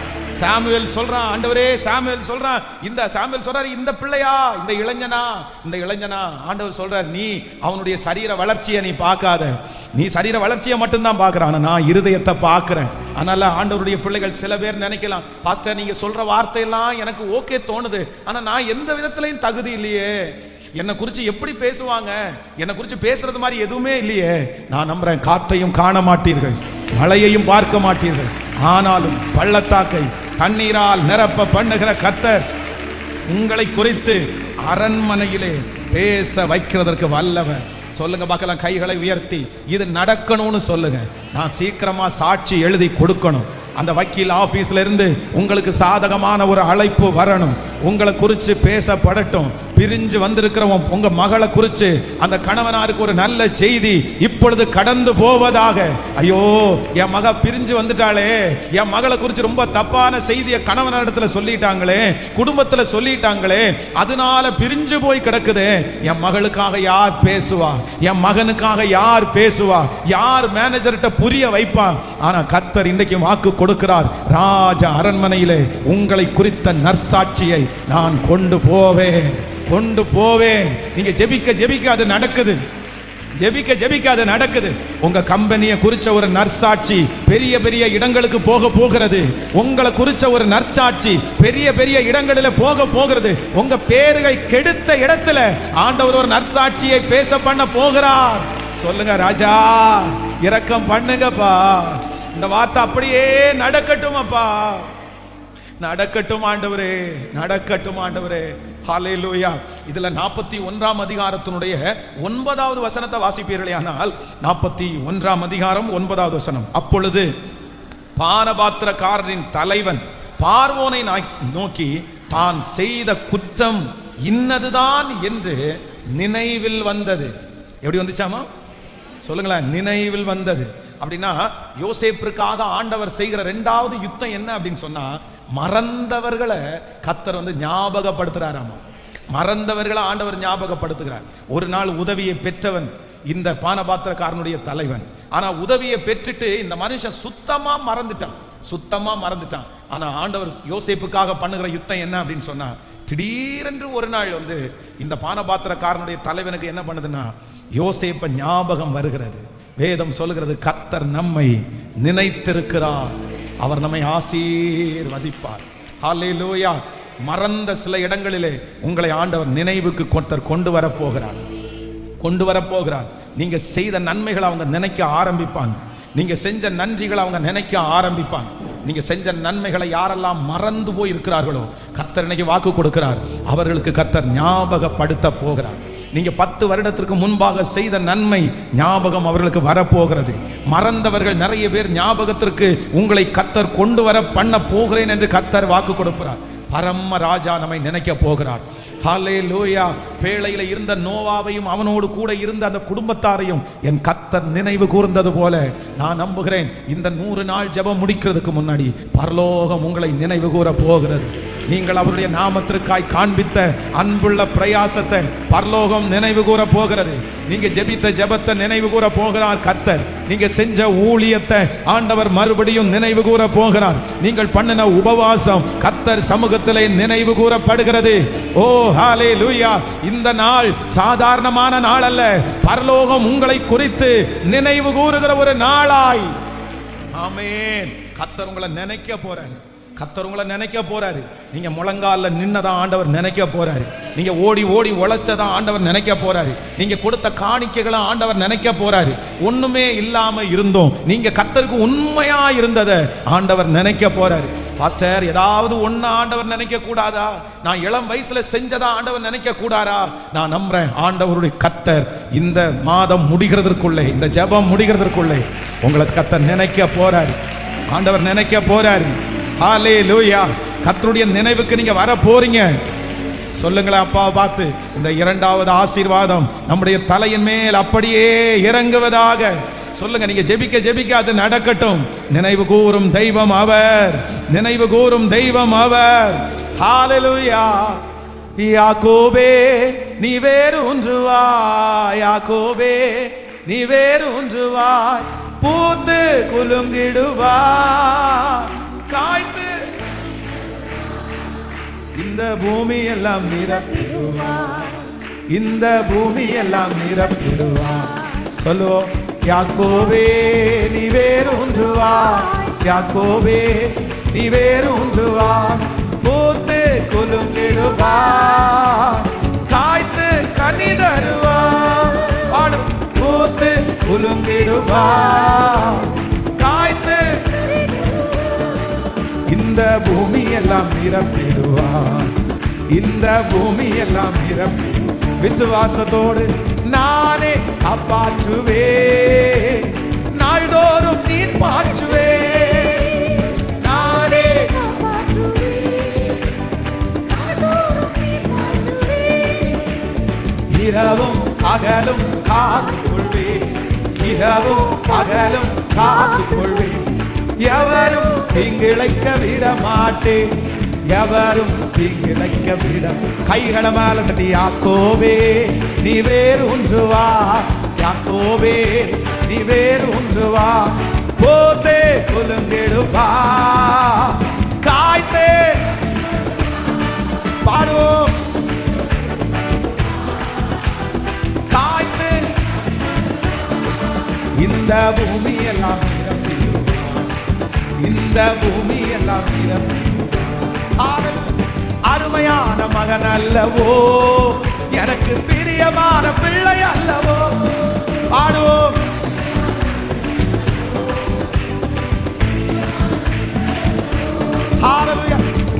சாமுவேல் சொல்றான், ஆண்டவரே சாமுவேல் சொல்றான், இந்த சாமுவேல் சொல்றாரு, இந்த பிள்ளையா, இந்த இளைஞனா ஆண்டவர் சொல்றார், நீ அவனுடைய சரீர வளர்ச்சியை நீ பார்க்காத, நீ சரீர வளர்ச்சியை மட்டும்தான் பார்க்கறான், நான் இருதயத்தை பார்க்கிறேன். அதனால ஆண்டவருடைய பிள்ளைகள் சில பேர் நினைக்கலாம், பாஸ்டர் நீங்க சொல்ற வார்த்தையெல்லாம் எனக்கு ஓகே தோணுது, ஆனா நான் எந்த விதத்திலையும் தகுதி இல்லையே, என்னை குறித்து எப்படி பேசுவாங்க, என்னை குறித்து பேசுறது மாதிரி எதுவுமே இல்லையே. நான் நம்புறேன், காற்றையும் காண மாட்டீர்கள், மழையையும் பார்க்க மாட்டீர்கள், ஆனாலும் பள்ளத்தாக்கை தண்ணீரால் நிரப்ப பண்ணுகிற கர்த்தர் உங்களை குறித்து அரண்மனையிலே பேச வைக்கிறதற்கு வல்லவர். சொல்லுங்க பார்க்கலாம், கைகளை உயர்த்தி இது நடக்கணும்னு சொல்லுங்க. நான் சீக்கிரமா சாட்சி எழுதி கொடுக்கணும், அந்த வக்கீல் ஆபீஸ்ல இருந்து உங்களுக்கு சாதகமான ஒரு அழைப்பு வரணும், உங்களை குறித்து பேசப்படட்டும். பிரிஞ்சு வந்திருக்கிறவன் உங்க மகளை குறித்து அந்த கணவனாருக்கு ஒரு நல்ல செய்தி இப்பொழுது கடந்து போவதாக. ஐயோ என் மக பிரிஞ்சு வந்துட்டாளே, என் மகளை குறித்து ரொம்ப தப்பான செய்தியை கணவனிடத்துல சொல்லிட்டாங்களே, குடும்பத்துல சொல்லிட்டாங்களே, அதனால பிரிஞ்சு போய் கிடக்குதே, என் மகளுக்காக யார் பேசுவா, என் மகனுக்காக யார் பேசுவா, யார் மேனேஜர்கிட்ட புரிய வைப்பான். ஆனா கர்த்தர் இன்றைக்கு வாக்கு கொடுக்கிறார், ராஜ அரண்மனையிலே உங்களை குறித்த நற்சாட்சியை நான் கொண்டு போவேன். நீங்க ஜெபிக்க அது நடக்குது, ஜெபிக்க அது நடக்குது. உங்க கம்பெனியை குறிச்ச ஒரு நற்சாட்சி பெரிய பெரிய இடங்களுக்கு போகிறது, உங்களை குறிச்ச ஒரு நற்சாட்சி பெரிய பெரிய இடங்களில் போகிறது. உங்க பேர்களை கெடுத்த இடத்துல ஆண்டவர் ஒரு நற்சாட்சியை பேச பண்ண போகிறார். சொல்லுங்க, ராஜா இரக்கம் பண்ணுங்கப்பா, இந்த வார்த்தை அப்படியே நடக்கட்டும் அப்பா, நடக்கட்டும் ஆண்டவரே, நடக்கட்டும் ஆண்டவரே. ஹல்லேலூயா. இதுல 41ஆம் அதிகாரத்தினுடைய 9வது வசனத்தை வாசிப்பீர்களே, ஆனால் 41ஆம் அதிகாரம் 9வது வசனம். அப்பொழுது பானபாத்திரக்காரரின் தலைவன் பார்வோனை நோக்கி தான் செய்த குற்றம் இன்னதுதான் என்று நினைவில் வந்தது. எப்படி வந்துச்சாமா? சொல்லுங்களேன், நினைவில் வந்தது. அப்படின்னா யோசேப்பிற்காக ஆண்டவர் செய்கிற 2வது யுத்தம் என்ன அப்படின்னு சொன்னா, மறந்தவர்களை கர்த்தர் ஞாபகப்படுத்துறாராமா. மறந்தவர்களை ஆண்டவர் ஞாபகப்படுத்துகிறார். ஒரு நாள் உதவியை பெற்றவன் இந்த பானபாத்திரக்காரனுடைய தலைவன். ஆனா உதவியை பெற்றுட்டு இந்த மனுஷன் சுத்தமா மறந்துட்டான். ஆனா ஆண்டவர் யோசேப்புக்காக பண்ணுகிற யுத்தம் என்ன அப்படின்னு சொன்னா, திடீரென்று ஒரு நாள் இந்த பானபாத்திரக்காரனுடைய தலைவனுக்கு என்ன பண்ணுதுன்னா, யோசேப்ப ஞாபகம் வருகிறது. வேதம் சொல்லுகிறது, கர்த்தர் நம்மை நினைத்திருக்கிறார், அவர் நம்மை ஆசீர்வதிப்பார். ஹல்லேலூயா. மறந்த சில இடங்களிலே உங்களை ஆண்டவர் நினைவுக்கு கொண்டு வரப்போகிறார். நீங்க செய்த நன்மைகளை அவங்க நினைக்க ஆரம்பிப்பாங்க, நீங்க செஞ்ச நன்றிகளை அவங்க நினைக்க ஆரம்பிப்பாங்க. நீங்க செஞ்ச நன்மைகளை யாரெல்லாம் மறந்து போய் இருக்கிறார்களோ கர்த்தர் இன்னைக்கு வாக்கு கொடுக்கிறார், அவர்களுக்கு கர்த்தர் ஞாபகப்படுத்த போகிறார். நீங்க 10 வருடத்திற்கு முன்பாக செய்த நன்மை ஞாபகம் அவர்களுக்கு வரப்போகிறது. மறந்தவர்கள் நிறைய பேர் ஞாபகத்திற்கு உங்களை கர்த்தர் கொண்டு வர பண்ண போகிறேன் என்று கர்த்தர் வாக்கு கொடுக்கிறார். பரம ராஜா நம்மை நினைக்க போகிறார். ஹல்லேலூயா. பேழையில இருந்த நோவாவையும் அவனோடு கூட இருந்த அந்த குடும்பத்தாரையும் என் கர்த்தர் நினைவு கூர்ந்தது போல நான் நம்புகிறேன், இந்த 100 நாள் ஜெபம் முடிக்கிறதுக்கு முன்னாடி பரலோகம் உங்களை நினைவு கூற போகிறது. நீங்கள் அவருடைய நாமத்திற்காய் காண்பித்த அன்புள்ள பிரயாசத்தை பரலோகம் நினைவு கூற போகிறது. நீங்க ஜெபித்த ஜெபத்தை நினைவு கூற போகிறார் கர்த்தர். நீங்க செஞ்ச ஊழியத்தை ஆண்டவர் மறுபடியும் நினைவு கூற போகிறார். நீங்கள் பண்ணின உபவாசம் கர்த்தர் சமூகத்திலே நினைவு கூறப்படுகிறது. ஓ ஹல்லேலூயா. இந்த நாள் சாதாரணமான நாள் அல்ல, பரலோகம் உங்களை குறித்து நினைவு கூறுகிற ஒரு நாளாய். ஆமென். கர்த்தர் உங்களை நினைக்க போறாரு. நீங்க முழங்கால நின்னதான் ஆண்டவர் நினைக்க போறாரு. நீங்க ஓடி ஓடி உழைச்சதான் ஆண்டவர் நினைக்க போறாரு. நீங்க கொடுத்த காணிக்கைகளை ஆண்டவர் நினைக்க போறாரு. ஒண்ணுமே இல்லாம இருந்தோம், நீங்க கர்த்தருக்கு உண்மையா இருந்ததை ஆண்டவர் நினைக்க போறாரு. பாஸ்டர், ஏதாவது ஒண்ணு ஆண்டவர் நினைக்க கூடாதா? நான் இளம் வயசுல செஞ்சதா ஆண்டவர் நினைக்க கூடாதா? நான் நம்புறேன், ஆண்டவருடைய கர்த்தர் இந்த மாதம் முடிகிறதற்குள்ளே, இந்த ஜெபம் முடிகிறதற்குள்ளே உங்களை கர்த்தர் நினைக்க போறாரு. ஆண்டவர் நினைக்க போறாரு. ஹல்லேலூயா. கர்த்தருடைய நினைவுக்கு நீங்க வர போறீங்க. சொல்லுங்களேன், அப்பாவை பார்த்து, இந்த 2வது ஆசீர்வாதம் நம்முடைய தலையின் மேல் அப்படியே இறங்குவதாக. சொல்லுங்க, நீங்க ஜெபிக்க அது நடக்கட்டும். நினைவு கூறும் தெய்வம் அவர், நினைவு கூறும் தெய்வம் அவர். ஹல்லேலூயா. யாக்கோபே நீ வேரூன்றுவாய், யாக்கோபே நீ வேரூன்றுவாய், பூத்து குலுங்கிடுவாய், காய்த்து இந்த பூமி எல்லாம் நிரப்பிடுவார், இந்த பூமி எல்லாம் நிரப்பிடுவார். சொல்லுவோம், யாக்கோபே நீ வேரூன்றுவாய், யாக்கோபே நீ வேரூன்றுவாய், பூத்து குலுங்கிடுவார், காய்த்து கனி தருவார். பாடும், பூத்து குலுங்கிடுவார், காய்த்து இந்த பூமி எல்லாம் நிரப்பிடுவார், இந்த பூமி எல்லாம் நிரப்பிடுவார். விசுவாசத்தோடு நானே காப்பாற்றுவே, நாள்தோறும் நீர் பாய்ச்சுவே, நானே இரவும் பகலும் காத்துக்கொள்வே, இரவும் பகலும் காத்துக்கொள்வே, எவரும் தீங்கிழைக்க விட மாட்டேன், எவரும் தீங்கிழைக்க விட. கைகளை மேல தட்டி, யாக்கோபே நீ வேரூன்றுவா, யாக்கோபே நீ வேரூன்றுவா, போத்தே குலுங்கிடுவா, காய்த்தே. பாடுவோம், காய்த்தே இந்த பூமி எல்லாம் நிரப்பிடுவார், இந்த பூமி எல்லாம் நிரப்பிடுவார். அருமையான மகன் அல்லவோ, எனக்கு பிரியமான பிள்ளை அல்லவோ. பாடுவோம்,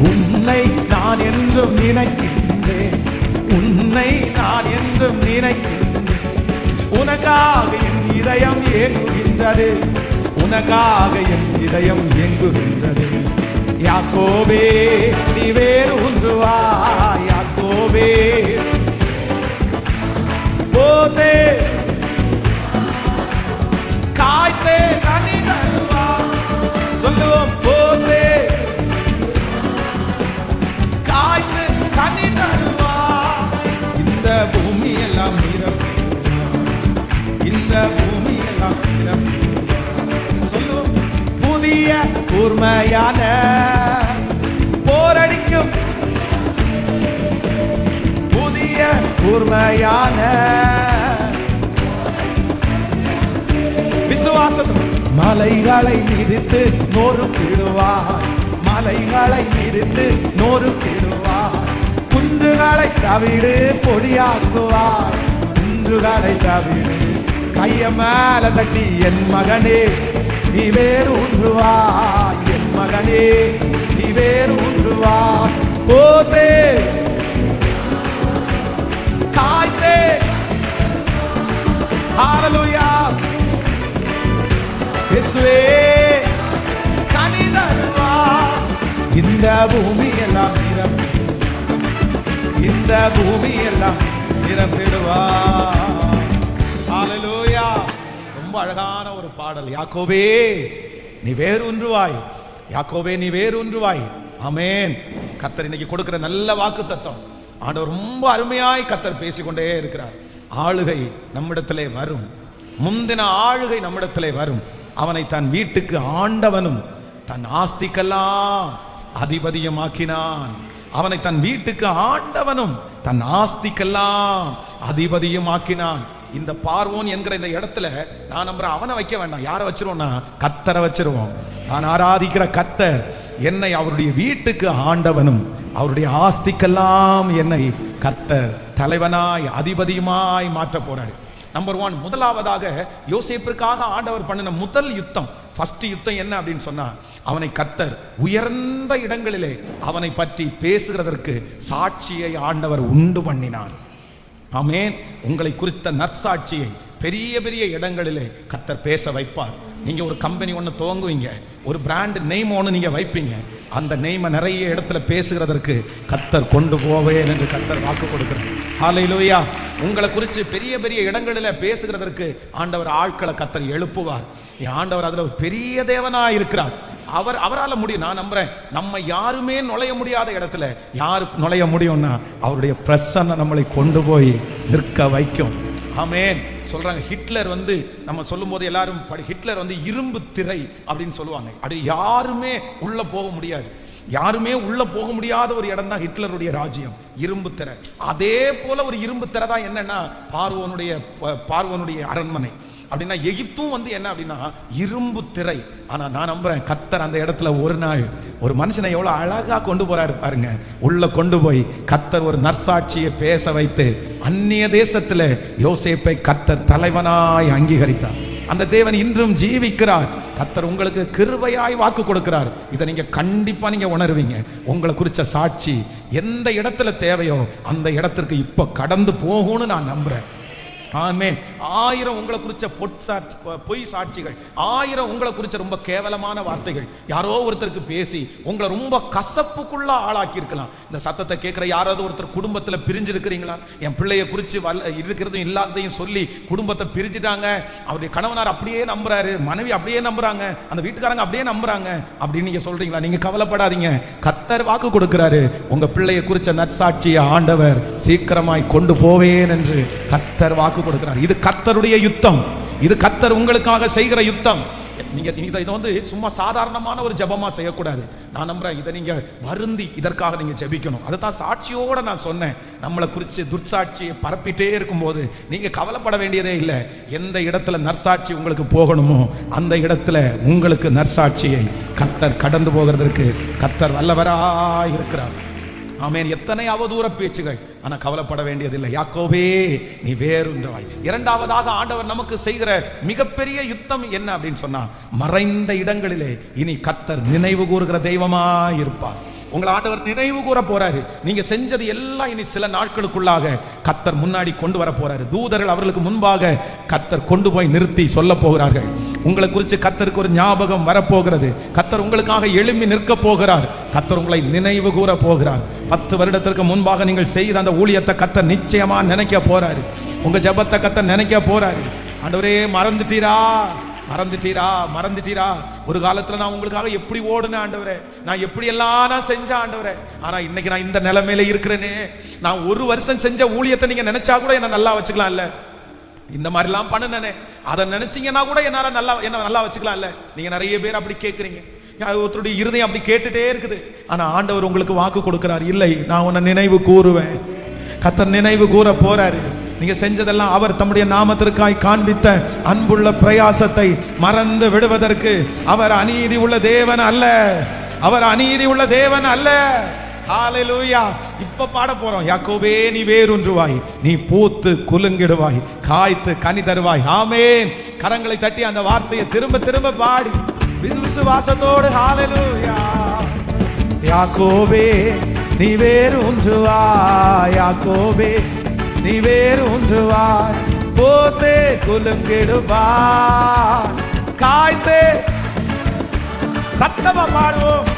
உன்னை நான் என்றும் நினைக்கின்றேன், உன்னை நான் என்றும் நினைக்கின்றேன், உனக்காக என் இதயம் ஏங்குகின்றது, உனக்காக என் இதயம் ஏங்குகின்றது. யாக்கோபே நீ வேரூன்றுவா, யாக்கோபே போதே காய்த்தே கனி தருவா. சொல்லுவோம், போதே காய்த்து கனி தருவா, இந்த பூமி எல்லாம் நிரப்பிடுவார், இந்த பூமி எல்லாம் நிரப்பிடுவார். சொல்லுவோம், புதிய கூர்மையான போரடிக்கும், புதிய கூர்மையான விசுவாசம். மலைகளை மிதித்து நொறுக்கிடுவார், மலைகளை மிதித்து நொறுக்கிடுவார், குன்றுகளை தவிடு பொடியாக்குவார், குன்றுகளை தவிடு. கைய மேல தட்டி, என் மகனே நீ வேரூன்றுவாய், என் மகனே நீ வேரூன்றுவாய், போதே காய்த்தே. ஹல்லேலூயா. இயேசுவே கனி தருவார், இந்த பூமி எல்லாம் நிரப்பிடுவார், இந்த பூமி எல்லாம் நிரப்பிடுவார். ஹல்லேலூயா. ரொம்ப அழகான ஒரு பாடல். யாக்கோபே நீ வேரூன்றுவாய், யாக்கோபே நீ வேரூன்றுவாய். ஆமென். கர்த்தர் இன்னைக்கு கொடுக்கிற நல்ல வாக்கு தத்தம். ஆண்டவர் ரொம்ப அருமையாய் கர்த்தர் பேசிக்கொண்டே இருக்கிறார். ஆளுகை நம்மிடத்திலே வரும், முந்தின ஆளுகை நம்மிடத்திலே வரும். அவனை தன் வீட்டுக்கு ஆண்டவனும் தன் ஆஸ்திக்கெல்லாம் அதிபதியுமாக்கினான். அவனை தன் வீட்டுக்கு ஆண்டவனும் தன் ஆஸ்திக்கெல்லாம் அதிபதியுமாக்கினான். இந்த பார்வோன் என்கிற இந்த இடத்துல நான் நம்புறேன், அவனை வைக்க வேண்டாம். யாரை வச்சிருவோம்னா கர்த்தரை வச்சிருவோம். நான் ஆராதிக்கிற கர்த்தர் என்னை அவருடைய வீட்டுக்கு ஆண்டவனும் அவருடைய ஆஸ்திக்கெல்லாம் என்னை கர்த்தர் தலைவனாய் அதிபதியுமாய் மாற்ற போறார். நம்பர் 1, முதலாவதாக யோசேப்பிற்காக ஆண்டவர் பண்ணின முதல் யுத்தம், ஃபர்ஸ்ட் யுத்தம் என்ன அப்படின்னு சொன்னா, அவனை கர்த்தர் உயர்ந்த இடங்களிலே அவனை பற்றி பேசுகிறதற்கு சாட்சியை ஆண்டவர் உண்டு பண்ணினார். ஆமென். உங்களை குறித்த நற்சாட்சியை பெரிய பெரிய இடங்களிலே கர்த்தர் பேச வைப்பார். நீங்க ஒரு கம்பெனி ஒன்று துவங்குவீங்க, ஒரு பிராண்ட் நெய்ம் ஒன்று நீங்க வைப்பீங்க, அந்த நெய்மை நிறைய இடத்துல பேசுகிறதற்கு கர்த்தர் கொண்டு போவேன் என்று கர்த்தர் வாக்கு கொடுக்கிறார். ஹல்லேலூயா. உங்களை குறித்து பெரிய பெரிய இடங்களில் பேசுகிறதற்கு ஆண்டவர் ஆட்களை கர்த்தர் எழுப்புவார். ஆண்டவர் அதுல பெரிய தேவனாய் இருக்கிறார். அவரால் முடியும். நான் நம்புறேன், நம்ம யாருமே நுழைய முடியாத இடத்துல யாரு நுழைய முடியும்னா அவருடைய பிரசன்னம் நம்மளை கொண்டு போய் நிற்க வைக்கும். ஆமென். சொல்றாங்க, ஹிட்லர் வந்து நம்ம சொல்லும் போது எல்லாரும் ஹிட்லர் வந்து இரும்பு திரை அப்படின்னு சொல்லுவாங்க. அப்படி யாருமே உள்ள போக முடியாது. யாருமே உள்ள போக முடியாத ஒரு இடம் தான் ஹிட்லருடைய ராஜ்யம், இரும்பு திரை. அதே போல ஒரு இரும்பு திரை தான் என்னன்னா பார்வோனுடைய அரண்மனை. அப்படின்னா எகிப்தும் என்ன அப்படின்னா இரும்பு திரை. ஆனா நான் நம்புறேன் கர்த்தர் அந்த இடத்துல ஒரு நாள் ஒரு மனுஷனை எவ்வளவு அழகா கொண்டு போறாரு பாருங்க. உள்ள கொண்டு போய் கர்த்தர் ஒரு நற்சாட்சியை பேச வைத்து அந்நிய தேசத்துல யோசேப்பை கர்த்தர் தலைவனாய் அங்கீகரித்தார். அந்த தேவன் இன்றும் ஜீவிக்கிறார். கர்த்தர் உங்களுக்கு கிருபையாய் வாக்கு கொடுக்கிறார். இதை நீங்க கண்டிப்பா நீங்க உணர்வீங்க. உங்களை குறிச்ச சாட்சி எந்த இடத்துல தேவையோ அந்த இடத்திற்கு இப்ப கடந்து போகும்னு நான் நம்புறேன். ஆமென். 1000 உங்களை குறிச்ச பொய் சாட்சிகள், 1000 உங்களை குறிச்ச ரொம்ப கேவலமான வார்த்தைகள் யாரோ ஒருத்தருக்கு பேசி உங்களை ரொம்ப கசப்புக்குள்ள ஆளாக்கி இருக்கலாம். இந்த சத்தத்தை கேட்கிற யாராவது ஒருத்தர் குடும்பத்துல பிரிஞ்சு இருக்கிறீங்களா? என் பிள்ளைய குறிச்சு இருக்கிறதும் இல்லாததையும் சொல்லி குடும்பத்தை பிரிஞ்சுட்டாங்க. அவருடைய கணவனார் அப்படியே நம்புறாரு, மனைவி அப்படியே நம்புறாங்க, அந்த வீட்டுக்காரங்க அப்படியே நம்புறாங்க அப்படின்னு நீங்க சொல்றீங்களா? நீங்க கவலைப்படாதீங்க. கர்த்தர் வாக்கு கொடுக்கிறாரு. உங்க பிள்ளைய குறிச்ச நற்சாட்சியை ஆண்டவர் சீக்கிரமாய் கொண்டு போவேன் என்று கர்த்தர் வாக்கு கொடுக்கிறார். இது கர்த்தருடைய யுத்தம். இது கர்த்தர் உங்களுக்காக செய்கிற யுத்தம். நீங்க இதை சும்மா சாதாரணமான ஒரு ஜெபமா செய்யக்கூடாது. நான் நம்புறேன் இதை நீங்க வருந்தி இதற்காக நீங்க ஜெபிக்கணும். அதுதான் சாட்சியோட நான் சொன்னேன். நம்மளை குறித்து துர்சாட்சியை பரப்பிட்டே இருக்கும்போது நீங்க கவலைப்பட வேண்டியதே இல்லை. எந்த இடத்துல நற்சாட்சி உங்களுக்கு போகணுமோ அந்த இடத்துல உங்களுக்கு நற்சாட்சியை கர்த்தர் கடந்து போகிறதற்கு கர்த்தர் வல்லவராய் இருக்கிறார். ஆமென். எத்தனை அவதூற பேச்சுகள், ஆனா கவலைப்பட வேண்டியதில்லை. யாக்கோபே நீ வேறொன்றாய். இரண்டாவதாக ஆண்டவர் நமக்கு செய்கிற மிகப்பெரிய யுத்தம் என்ன அப்படின்னு சொன்னா, மறைந்த இடங்களிலே இனி கர்த்தர் நினைவு கூறுகிற தெய்வமாய் இருப்பார். உங்களை ஆண்டவர் நினைவு கூற போறாரு. நீங்க செஞ்சது எல்லாம் இனி சில நாட்களுக்குள்ளாக கர்த்தர் முன்னாடி கொண்டு வர போறாரு. தூதர்கள் அவர்களுக்கு முன்பாக கர்த்தர் கொண்டு போய் நிறுத்தி சொல்ல போகிறார்கள். உங்களை குறித்து கர்த்தருக்கு ஒரு ஞாபகம் வரப்போகிறது. கர்த்தர் உங்களுக்காக எழும்பி நிற்க போகிறார். கர்த்தர் உங்களை நினைவு கூற போகிறார். 10 வருடத்திற்கு முன்பாக நீங்கள் செய்த அந்த ஊழியத்தை கர்த்தர் நிச்சயமா நினைக்க போறாரு. உங்க ஜெபத்தை கர்த்தர் நினைக்க போறாரு. ஆண்டவரே மறந்துட்டீரா, ஒரு காலத்துல நான் உங்களுக்காக எப்படி ஓடுனேன் ஆண்டவரே, நான் எப்படி எல்லாம் நான் செஞ்சேன் ஆண்டவரே, ஆனா இன்னைக்கு நான் இந்த நிலைமையில இருக்கிறேனே. நான் 1 வருஷம் செஞ்ச ஊழியத்தை நீங்க நினைச்சா கூட என்ன நல்லா வச்சுக்கலாம் இல்ல, இந்த மாதிரிலாம் பண்ணுனே அதை நினைச்சீங்கன்னா கூட என்ன நல்லா வச்சுக்கலாம் இல்ல. நீங்க நிறைய பேர் அப்படி கேட்குறீங்க. ஒருத்தருடைய இருதயம் அப்படி கேட்டுட்டே இருக்குது. ஆனா ஆண்டவர் உங்களுக்கு வாக்கு கொடுக்கிறார், இல்லை நான் உன்னை நினைவு கூறுவேன். கர்த்தர் நினைவு கூற போறாரு. நீங்க செஞ்சதெல்லாம் அவர் தம்முடைய நாமத்திற்காய் காண்பித்த அன்புள்ள பிரயாசத்தை மறந்து விடுவதற்கு அவர் அநீதி உள்ள தேவன் அல்ல. அவர் அநீதி உள்ள தேவன் அல்ல. ஹalleluya. இப்ப பாட போறோம். யாக்கோபே நீ வேரூன்றுவாய், நீ பூத்து குலுங்கிடுவாய், காய்த்து கனி தருவாய். ஆமென். கரங்களை தட்டி அந்த வார்த்தையை திரும்ப திரும்ப பாடி விசுவாசத்தோடு ஹalleluya. யாக்கோபே நீ வேரூன்றுவாய், யாக்கோபே நீ வேரூன்றுவாய், பூத்து குலுங்கிடுவாய், காய்த்து சத்தமா பாடுவோம்,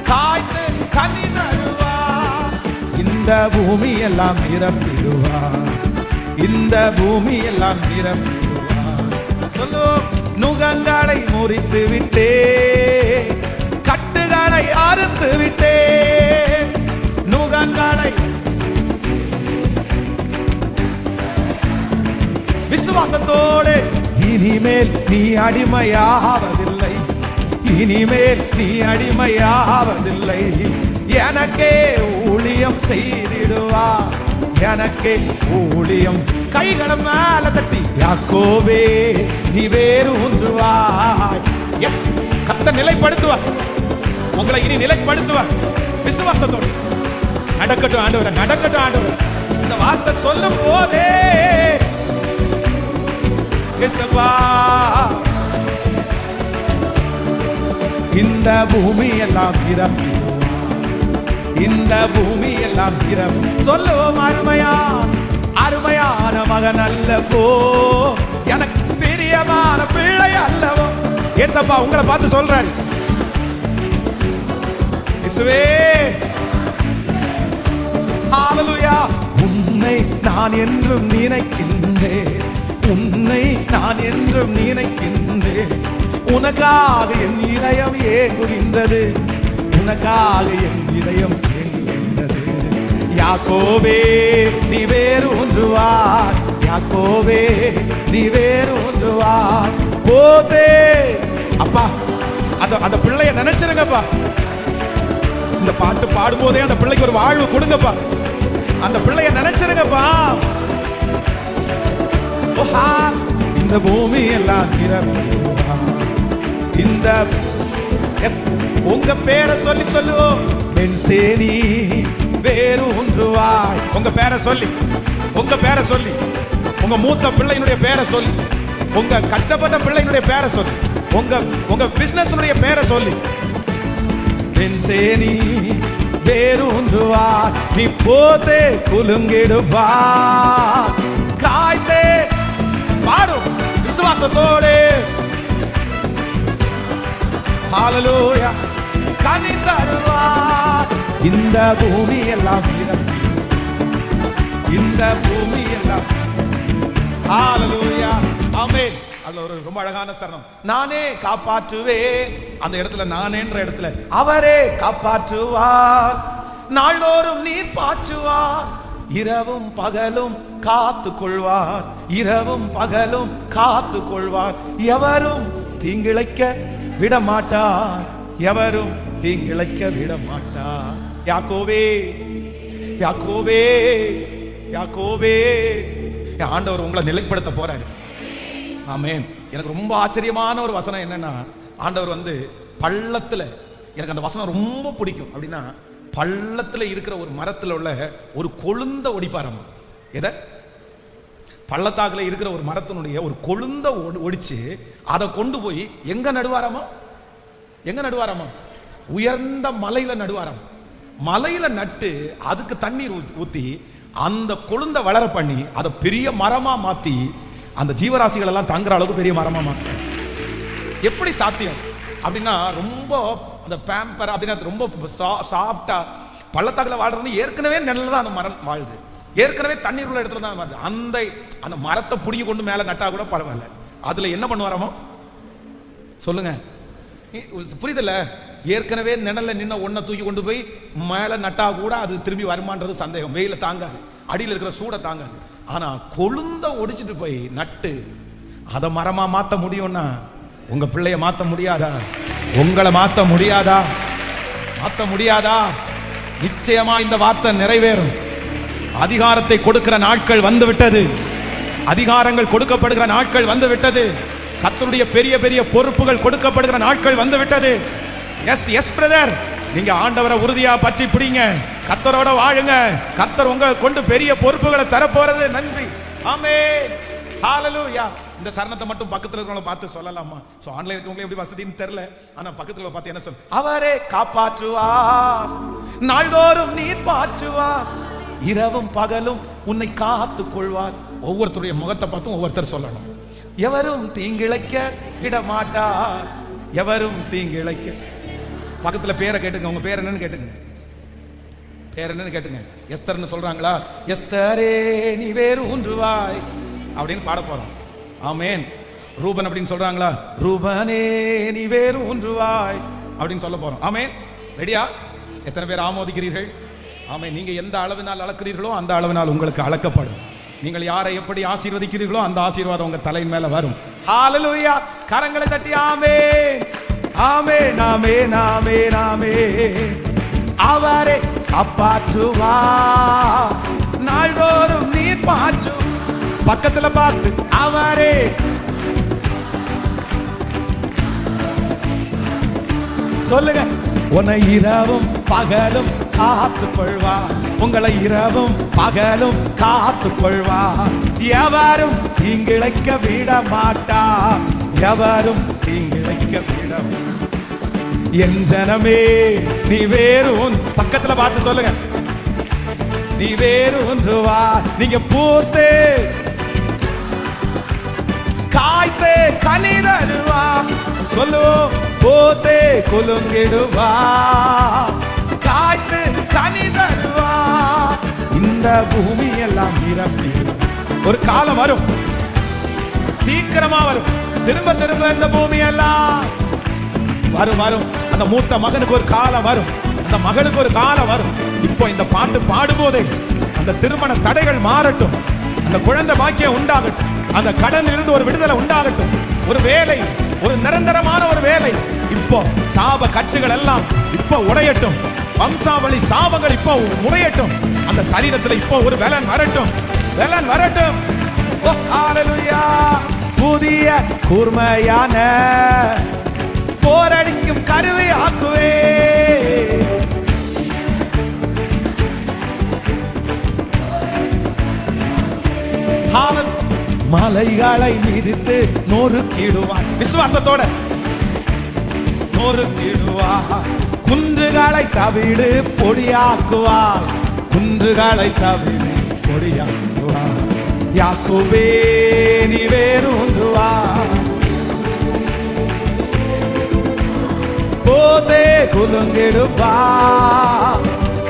காய்த்து கனி தருவார். இந்த பூமி எல்லாம் நிரப்பிடுவார், இந்த பூமி எல்லாம் நிரப்பிடுவார். சொல்லும் நுகங்களை முறித்து விட்டே, கட்டுகளை அறுத்து விட்டே, நுகங்களை விசுவாசத்தோடு இனிமேல் நீ அடிமையாவதில்லை, இனிமேல் நீ அடிமையாவதில்லை, எனக்கே ஊழியம் செய்திடுவா, எனக்கே ஊழியம். கைகளை மேல தட்டி யாக்கோபே நீ வேரூன்றுவாய். எஸ், கர்த்தர் நிலைப்படுத்துவார் உங்களை, இனி நிலைப்படுத்துவார். விசுவாசத்தோடு நடக்கட்டும் ஆண்டவரே, நடக்கட்டும் ஆண்டவரே. இந்த வார்த்தை சொல்லும் போதே இந்த பூமி எல்லாம் நிரப்பிடுவார், இந்த பூமி எல்லாம் நிரப்பி. சொல்லுவோம் அருமையான மகன் அல்லவோ, எனக்கு பிரியமான பிள்ளை அல்லவோ. ஏசப்பா உங்களை பார்த்து சொல்றாரு, இயேசுவே ஹalleluya. உன்னை நான் என்றும் நினைக்கின்றேன், உன்னை நான் என்றும் நினைக்கின்றேன், உனக்காக என் இதயம் ஏங்குகின்றது, உனக்காக என் இதயம் ஏங்குகின்றது. யாக்கோபே நீ வேரூன்றுவாய், யாக்கோபே நீ வேரூன்றுவாய், போதே அப்பா அந்த பிள்ளைய நினைச்சிருங்கப்பா. இந்த பாட்டு பாடும்போதே அந்த பிள்ளைக்கு ஒரு வாழ்வு கொடுங்கப்பா. அந்த பிள்ளைய நினைச்சிருங்கப்பா. இந்த பூமி எல்லாம் இந்த உங்க பேரை சொல்லி சொல்லுவோம். பென்சேனி வேறு ஒன்றுவாய். உங்க பேரை சொல்லி, உங்க பேரை சொல்லி, உங்க மூத்த பிள்ளையினுடைய பேரை சொல்லி, உங்க கஷ்டப்பட்ட பிள்ளையினுடைய பேரை சொல்லி, உங்க பிசினஸ் பேரை சொல்லி, பென்சேனி வேறு ஒன்றுவாய். நீ போதே குலுங்கிடுவா. காய்தே பாடும் விசுவாசத்தோடு. ஹalleluya. கனி தருவார். இந்த பூமி எல்லாம் இந்த பூமி எல்லாம். ஹalleluya. ஆமென். அதுல ஒரு ரொம்ப அழகான சரணம். நானே காப்பாற்றுவேன். அந்த இடத்துல நானேன்ற இடத்துல அவரே காப்பாற்றுவார். நாள்தோறும் நீர் பாய்ச்சுவார். இரவும் பகலும் காத்து கொள்வார். இரவும் பகலும் காத்து கொள்வார். எவரும் தீங்கிழைக்க விட மாட்டார். எவரும் தீங்கிழைக்க விட மாட்டார். யாக்கோபே யாக்கோபே யாக்கோபே. ஆண்டவர் உங்களை நிலைப்படுத்த போறாரு. ஆமென். எனக்கு ரொம்ப ஆச்சரியமான ஒரு வசனம் என்னன்னா, ஆண்டவர் பள்ளத்துல, எனக்கு அந்த வசனம் ரொம்ப பிடிக்கும். அப்படின்னா பள்ளத்துல இருக்கிற ஒரு மரத்துல உள்ள ஒரு கொழுந்த ஒடிப்பாரமா. எதை? பள்ளத்தாக்குல இருக்கிற ஒரு மரத்தினுடைய ஒரு கொழுந்த ஒடிச்சு அதை கொண்டு போய் எங்க நடுவாராமா? எங்க நடுவாராமா? உயர்ந்த மலையில நடுவாராம். மலையில நட்டு அதுக்கு தண்ணீர் ஊத்தி அந்த கொழுந்த வளர பண்ணி அதை பெரிய மரமா மாத்தி அந்த ஜீவராசிகள் எல்லாம் தங்குற அளவுக்கு பெரிய மரமா மாத்தி. எப்படி சாத்தியம் அப்படின்னா, ரொம்ப அந்த பேம்பர் அப்படின்னா ரொம்ப சாஃப்டா பள்ளத்தாக்குல வாழ்றது ஏற்கனவே நிழல்ல தான் அந்த மரம் வாழுது. ஏற்கனவே தண்ணீர் உள்ள இடத்துல தான் வருது. அந்த மரத்தை புடிங்கி கொண்டு மேல நட்டா கூட பரவாயில்ல. அதுல என்ன பண்ணுவாராமோ சொல்லுங்க, புரியுதுல்ல? ஏற்கனவே நிழல்ல நின்ன ஒன்ன தூக்கி கொண்டு போய் மேல நட்டா கூட அது திரும்பி வருமானது சந்தேகம். வெயில தாங்காது, அடியில் இருக்கிற சூட தாங்காது. ஆனா கொழுந்த ஒடிச்சிட்டு போய் நட்டு அதை மரமா மாத்த முடியும்னா உங்க பிள்ளைய மாத்த முடியாதா? உங்களை மாத்த முடியாதா? மாத்த முடியாதா? நிச்சயமா இந்த வார்த்தை நிறைவேறும். அதிகாரத்தை கொடுக்கிற நாட்கள் வந்து விட்டது. அதிகாரங்கள் கொடுக்கப்படுகிற நாட்கள் வந்து விட்டது. கர்த்தருடைய பெரிய பெரிய பொறுப்புகள் கொடுக்கப்படுகிற நாட்கள் வந்து விட்டது. எஸ் எஸ் பிரதர், நீங்க ஆண்டவரை உறுதியா பற்றி பிடிங்க. கர்த்தரோட வாழுங்க. கர்த்தர் உங்களை கொண்டு பெரிய பொறுப்புகளை தரப்போறது. நன்றி. ஆமென். ஹalleluya. இந்த சரணத்தை மட்டும் பக்கத்துல இருக்கிறவங்கள பார்த்து சொல்லலாமா? சோ ஆன்லைன்ல இருக்கவங்க எப்படி வசதின்னு தெரியல, ஆனா பக்கத்துல பார்த்து என்ன சொல்ல? அவரே காப்பாற்றுவார். நாள்தோறும் நீர் பாய்ச்சுவார். இரவும் பகலும் உன்னை காத்து கொள்வார். ஒவ்வொருத்தருடைய முகத்தை பார்த்தும் ஒவ்வொருத்தர் சொல்லணும். எவரும் தீங்கிழைக்க விட மாட்டார். எவரும் தீங்கிழைக்க. பக்கத்துல பேரை கேட்டுங்க. உங்க பேர் என்னன்னு கேட்டுங்க. பேர் என்னன்னு கேட்டுங்க. எஸ்தர்னு சொல்றாங்களா? எஸ்தரே நீ வேறு ஒன்றுவாய் அப்படின்னு பாட போறோம். ஆமென். ரூபன் அப்படின்னு சொல்றாங்களா? ரூபனே நீ வேறு ஒன்றுவாய் அப்படின்னு சொல்ல போறோம். ஆமென். ரெடியா? எத்தனை பேர் ஆமோதிக்கிறீர்கள்? ஆமென். நீங்க எந்த அளவினால் அளக்கிறீர்களோ அந்த அளவினால் உங்களுக்கு அளக்கப்படும். நீங்கள் யாரை எப்படி ஆசீர்வதிக்கிறீர்களோ அந்த ஆசீர்வாதம் உங்க தலையின் மேல வரும். ஹalleluya. கரங்களை தட்டி ஆமென். ஆமென் ஆமென் ஆமென் ஆமென். அவரே காப்பாற்றுவார். நாள்தோறும் நீர் பாய்ச்சு. பக்கத்துல பார்த்து அவரே. சொல்லுங்க. உன்னை இரவும் பகலும் காத்து கொள்வார். உங்களை இரவும் பகலும் காத்து கொள்வார். எவரும் தீங்கிழைக்க விட மாட்டார். எவரும் தீங்கிழைக்க விட. என் ஜனமே நீ வேறு பக்கத்துல பார்த்து சொல்லுங்க. நீ வேறு ஒன்றுவா. நீங்க பூத்தே காய்த்தே கனி தருவா. சொல்லுவோம். பூத்தே குலுங்கிடுவா. காய்த்து கனி தருவா. இந்த பூமி எல்லாம் நிரப்பி. ஒரு காலம் வரும், சீக்கிரமா வரும். திரும்ப திரும்ப இந்த பூமி எல்லாம் வரும் வரும். அந்த மூத்த மகனுக்கு ஒரு காலம் வரும், அந்த மகளுக்கு ஒரு காலம் வரும். இப்போ இந்த பாட்டு பாடும்போதே அந்த திருமண தடைகள் மாறட்டும். அந்த குழந்தை பாக்கியம் உண்டாகட்டும். அந்த கடன் இருந்து ஒரு விடுதலை உண்டாகட்டும். ஒரு வேலை ஒரு நிரந்தரமான ஒரு வேலை. இப்போ சாப கட்டுகள் எல்லாம் இப்போ உடையட்டும். வம்சாவளி சாபங்கள் இப்போ உடையட்டும். அந்த சரீரத்தில் இப்போ ஒரு பலன் வரட்டும், பலன் வரட்டும். ஓ ஹalleluya. புதிய கூர்மையான போரடிக்கும் கருவி ஆக்குவே. மலைகளை மிதித்து நொறுக்கிடுவார். விசுவாசத்தோட நொறுக்கிடுவார். குன்றுகளை தவிடு பொடியாக்குவார். குன்றுகளை தவிடு பொடியாக்குவார். யாக்கோபே நீ வேரூன்றுவார். போதே குலுங்கிடுவார்.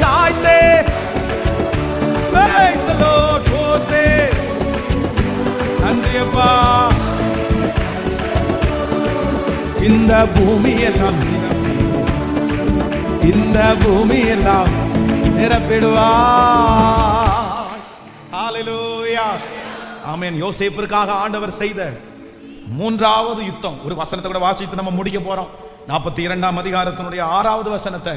காய்ந்தே போதே. நன்றியப்பா. இந்த பூமி எல்லாம் இந்த பூமி எல்லாம் நிரப்பிடுவார். ஹalleluya. ஆமென். யோசேப்பிற்காக ஆண்டவர் செய்த மூன்றாவது யுத்தம். ஒரு வசனத்தை கூட வாசித்து நம்ம முடிக்க போறோம். 42ஆம் அதிகாரத்தினுடைய 6வது வசனத்தை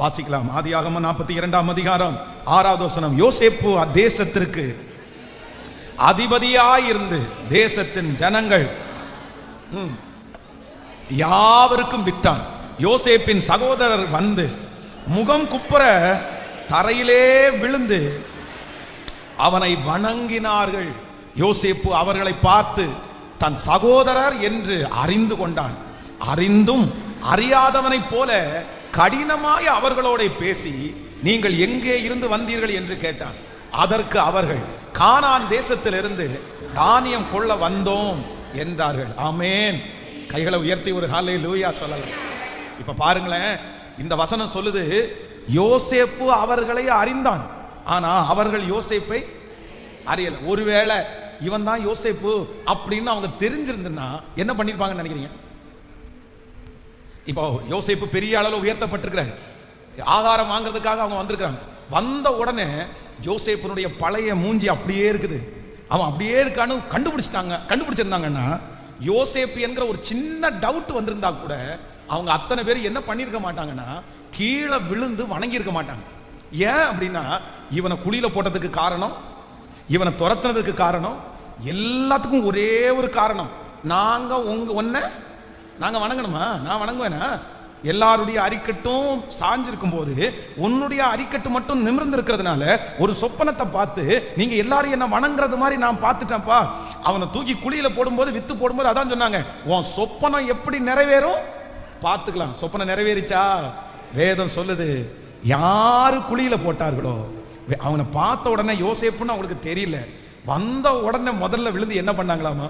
வாசிக்கலாம். ஆதியாகமம் 42ஆம் அதிகாரம் 6வது வசனம். யோசேப்பு தேசத்திற்கு அதிபதியாயிருந்து தேசத்தின் ஜனங்கள் யாவருக்கும் விட்டான். யோசேப்பின் சகோதரர் வந்து முகம் குப்புற தரையிலே விழுந்து அவனை வணங்கினார்கள். யோசேப்பு அவர்களை பார்த்து தன் சகோதரர் என்று அறிந்து கொண்டான். அறிந்தும் அறியாதவனைப் போல கடினமாய் அவர்களோட பேசி, நீங்கள் எங்கே இருந்து வந்தீர்கள் என்று கேட்டான். அதற்கு அவர்கள், கானான் தேசத்திலிருந்து தானியம் கொள்ள வந்தோம் என்றார்கள். ஆமென். கைகளை உயர்த்தி ஒரு ஹல்லேலூயா சொல்லலாம். இப்ப பாருங்களேன், இந்த வசனம் சொல்லுது, யோசேப்பு அவர்களை அறிந்தான், ஆனா அவர்கள் யோசேப்பை அறியல. ஒருவேளை இவன் தான் யோசேப்பு அப்படின்னு அவங்க தெரிஞ்சிருந்தா என்ன பண்ணிருப்பாங்கன்னு நினைக்கிறீங்க? இப்போ யோசேப்பு பெரிய அளவில் உயர்த்தப்பட்டிருக்கிறார். ஆகாரம் வாங்குறதுக்காக அவங்க வந்திருக்கிறாங்க. வந்த உடனே யோசேப்பினுடைய பழைய மூஞ்சி அப்படியே இருக்குது. அவன் அப்படியே இருக்கான்னு கண்டுபிடிச்சிருந்தாங்கன்னா, யோசேப்பு என்கிற ஒரு சின்ன டவுட் வந்திருந்தா கூட அவங்க அத்தனை பேர் என்ன பண்ணிருக்க மாட்டாங்கன்னா, கீழே விழுந்து வணங்கி இருக்க மாட்டாங்க. ஏன் அப்படின்னா, இவனை குழியில போட்டதுக்கு காரணம், இவனை துரத்துனதுக்கு காரணம், எல்லாத்துக்கும் ஒரே ஒரு காரணம், நாங்க வணங்கணுமா? நான் வணங்குவேனா? எல்லாருடைய அரிக்கட்டும் சாஞ்சிருக்கும் போது உன்னுடைய அரிக்கட்டு மட்டும் நிமிர்ந்து இருக்கிறதுனால ஒரு சொப்பனத்தை பார்த்து, நீங்க எல்லாரும் என்ன வணங்குறது மாதிரி நான் பார்த்துட்டேன்ப்பா. அவனை தூக்கி குழியில போடும்போது, வித்து போடும்போது அதான் சொன்னாங்க, உன் சொப்பனம் எப்படி நிறைவேறும் பார்த்துக்கலாம். சொப்பனம் நிறைவேறிச்சா? வேதம் சொல்லுது, யாரு குழியில போட்டார்களோ அவனை பார்த்த உடனே யோசேப்புன்னு அவங்களுக்கு தெரியல. வந்த உடனே முதல்ல விழுந்து என்ன பண்ணாங்களாமா?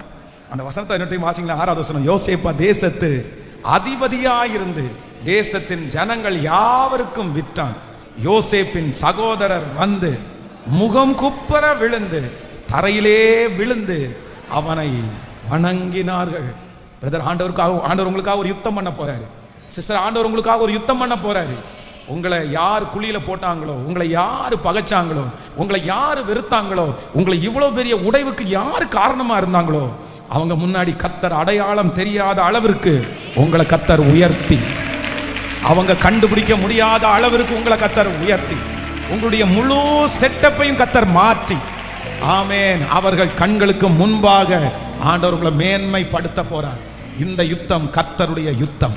அந்த வசனத்தை என்னட்டையும் வாசிங்களா. 6வது வசனம். யோசேப்பா தேசத்து அதிபதியாயிருந்து தேசத்தின் ஜனங்கள் யாவருக்கும் விட்டான். யோசேப்பின் சகோதரர் வந்து முகம் குப்புற விழுந்து தரையிலே விழுந்து அவனை வணங்கினார்கள். பிரதர், ஆண்டவர் உங்களுக்காக ஒரு யுத்தம் பண்ண போறாரு. சிஸ்டர், ஆண்டவர் உங்களுக்காக ஒரு யுத்தம் பண்ண போறாரு. உங்களை யார் குழியில போட்டாங்களோ, உங்களை யார் பகைச்சாங்களோ, உங்களை யார் வெறுத்தாங்களோ, உங்களை இவ்வளவு பெரிய உடைவுக்கு யார் காரணமா இருந்தாங்களோ, அவங்க முன்னாடி கர்த்தர் அடையாளம் தெரியாத அளவிற்கு உங்களை கர்த்தர் உயர்த்தி, அவங்க கண்டுபிடிக்க முடியாத அளவிற்கு உங்களை கர்த்தர் உயர்த்தி, உங்களுடைய முழு செட்டப்பையும் கர்த்தர் மாற்றி, ஆமென், அவர்கள் கண்களுக்கு முன்பாக ஆண்டவர் உங்களை மேன்மைப்படுத்த போறார். இந்த யுத்தம் கர்த்தருடைய யுத்தம்.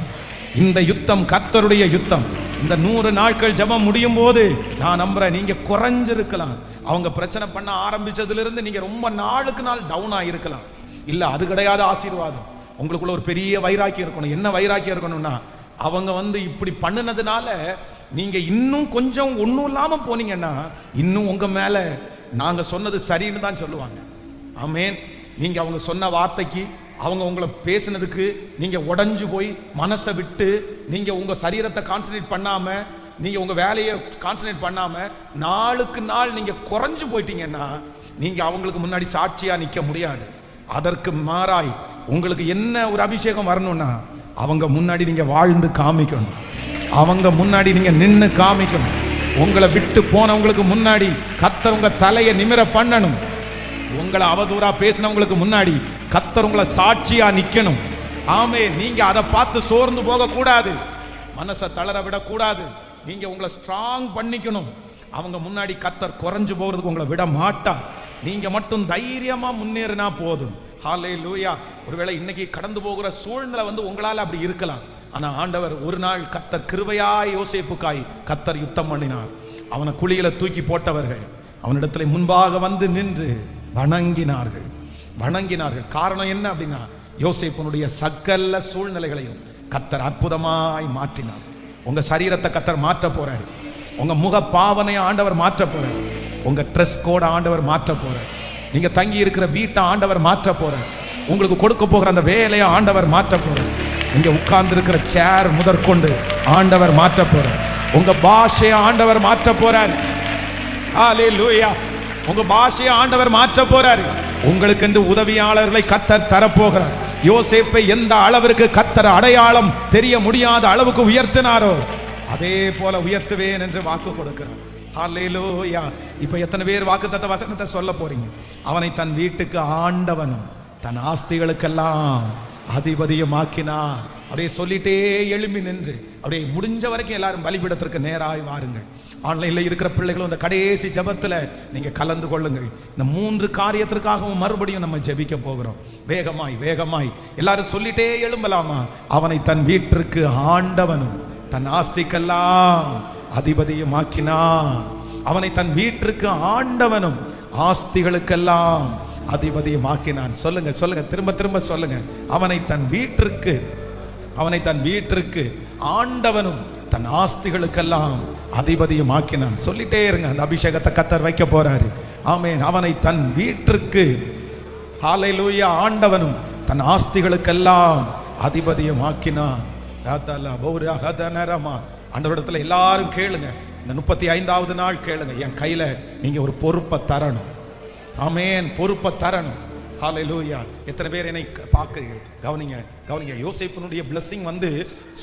இந்த யுத்தம் கர்த்தருடைய யுத்தம். இந்த 100 நாட்கள் ஜெபம் முடியும் போது நான் நம்புறேன், நீங்க குறைஞ்சிருக்கலாம். அவங்க பிரச்சனை பண்ண ஆரம்பிச்சதுல இருந்து நீங்க ரொம்ப நாளுக்கு நாள் டவுன் ஆகிருக்கலாம். இல்ல, அது கிடையாது ஆசீர்வாதம். உங்களுக்குள்ள ஒரு பெரிய வைராக்கியம் இருக்கணும். என்ன வைராக்கியம் இருக்கணும்னா, அவங்க இப்படி பண்ணினதுனால நீங்க இன்னும் கொஞ்சம் ஒன்றும் இல்லாம போனீங்கன்னா இன்னும் உங்க மேல நாங்க சொன்னது சரின்னு தான் சொல்லுவாங்க. ஆமென். நீங்க அவங்க சொன்ன வார்த்தைக்கு, அவங்க உங்களை பேசினதுக்கு நீங்க உடைஞ்சு போய் மனசை விட்டு நீங்க உங்க சரீரத்தை கான்சன்ட்ரேட் பண்ணாம, நீங்க உங்க வேலையை கான்சன்ட்ரேட் பண்ணாம நாளுக்கு நாள் நீங்க குறைஞ்சு போயிட்டீங்கன்னா நீங்க அவங்களுக்கு முன்னாடி சாட்சியா நிக்க முடியாது. அதற்கு மாறாய் உங்களுக்கு என்ன ஒரு அபிஷேகம் வரணும்னா, அவங்க முன்னாடி நீங்க வாழ்ந்து காமிக்கணும். அவங்க முன்னாடி நீங்க நின்று காமிக்கணும். உங்களை விட்டு போனவங்களுக்கு முன்னாடி கர்த்தர் உங்க தலையை நிமிர பண்ணணும். உங்களை அவதூறா பேசினவங்களுக்கு முன்னாடி கர்த்தர் உங்களை சாட்சியா நிக்கணும். ஆமே. நீங்க அதை பார்த்து சோர்ந்து போக கூடாது, மனசை தளர விடக்கூடாது. நீங்க உங்களை ஸ்ட்ராங் பண்ணிக்கணும். அவங்க முன்னாடி கர்த்தர் குறைஞ்சு போகிறதுக்கு உங்களை விட மாட்டார். நீங்க மட்டும் தைரியமா முன்னேறினா போதும். ஹல்லேலூயா. ஒருவேளை இன்னைக்கு கடந்து போகிற சூழ்நிலை உங்களால் அப்படி இருக்கலாம். ஆனா ஆண்டவர் ஒரு நாள் கர்த்தர் கிருபையாய் யோசேப்புக்காய் கர்த்தர் யுத்தம் பண்ணினார். அவனை குழியில தூக்கி போட்டவர்கள் அவனிடத்துல முன்பாக வந்து நின்று வணங்கினார்கள். காரணம் என்ன அப்படின்னா, யோசேப்புனுடைய சகல சூழ்நிலைகளையும் கர்த்தர் அற்புதமாய் மாற்றினார். உங்க சரீரத்தை கர்த்தர் மாற்ற போறாரு. உங்க முக பாவனையை ஆண்டவர் மாற்ற போறார். உங்க ட்ரெஸ் கோட ஆண்டவர் மாற்ற போறார். நீங்க தங்கி இருக்கிற வீட்டை ஆண்டவர் மாற்ற போறார். உங்களுக்கு கொடுக்க போகிற அந்த வேலையை ஆண்டவர் மாற்ற போறார். நீங்க உட்கார்ந்து இருக்கிற சேர் முதற்கொண்டு ஆண்டவர் மாற்ற போறார். உங்க பாஷையை ஆண்டவர் மாற்ற போறார். ஹல்லேலூயா. உங்க பாஷையை ஆண்டவர் மாற்ற போறார். உங்களுக்கு என்று உதவியாளர்களை கர்த்தர் தரப்போகிறார். யோசேப்பை எந்த அளவிற்கு கர்த்தர் அடையாளம் தெரிய முடியாத அளவுக்கு உயர்த்தினாரோ அதே போல உயர்த்துவேன் என்று வாக்கு கொடுக்கிறார். ஹல்லேலூயா. இப்ப எத்தனை பேர் வாக்குத்தத்த வசனத்தை சொல்ல போறீங்க? அவனை தன் வீட்டுக்கு ஆண்டவனும் தன் ஆஸ்திகளுக்கெல்லாம் அதிபதியமாக்கினார். அப்படியே சொல்லிட்டே எழும்பி நின்று அப்படியே முடிஞ்ச வரைக்கும் எல்லாரும் பலிபீடத்திற்கு நேராய் வாருங்கள். ஆன்லைன்ல இருக்கிற பிள்ளைகளும் இந்த கடைசி ஜெபத்துல நீங்க கலந்து கொள்ளுங்கள். இந்த 3 காரியத்திற்காகவும் மறுபடியும் நம்ம ஜெபிக்க போகிறோம். வேகமாய் எல்லாரும் சொல்லிட்டே எழும்பலாமா? அவனை தன் வீட்டிற்கு ஆண்டவனும் தன் ஆஸ்திக்கெல்லாம் அதிபதியுமாக்கினார். அவனை தன் வீட்டிற்கு ஆண்டவனும் ஆஸ்திகளுக்கெல்லாம் அதிபதியுமாக்கினான். சொல்லுங்க, திரும்ப சொல்லுங்க. அவனை தன் வீட்டிற்கு ஆண்டவனும் தன் ஆஸ்திகளுக்கெல்லாம் அதிபதியுமாக்கினான். சொல்லிட்டே இருங்க. அந்த அபிஷேகத்தை கர்த்தர் வைக்க போறாரு. ஆமென். அவனை தன் வீட்டிற்கு ஹல்லேலூயா ஆண்டவனும் தன் ஆஸ்திகளுக்கெல்லாம் அதிபதியுமாக்கினான். ஆண்டவரிடத்துல எல்லாரும் கேளுங்க. இந்த 35வது நாள் கேளுங்க. என் கையில நீங்க ஒரு பொறுப்பை தரணும். ஆமென். பொறுப்பை தரணும். ஹல்லேலூயா. எத்தனை பேர் என்னை பார்க்கிறீர்கள்? கவனிங்க. யோசேப்பினுடைய blessing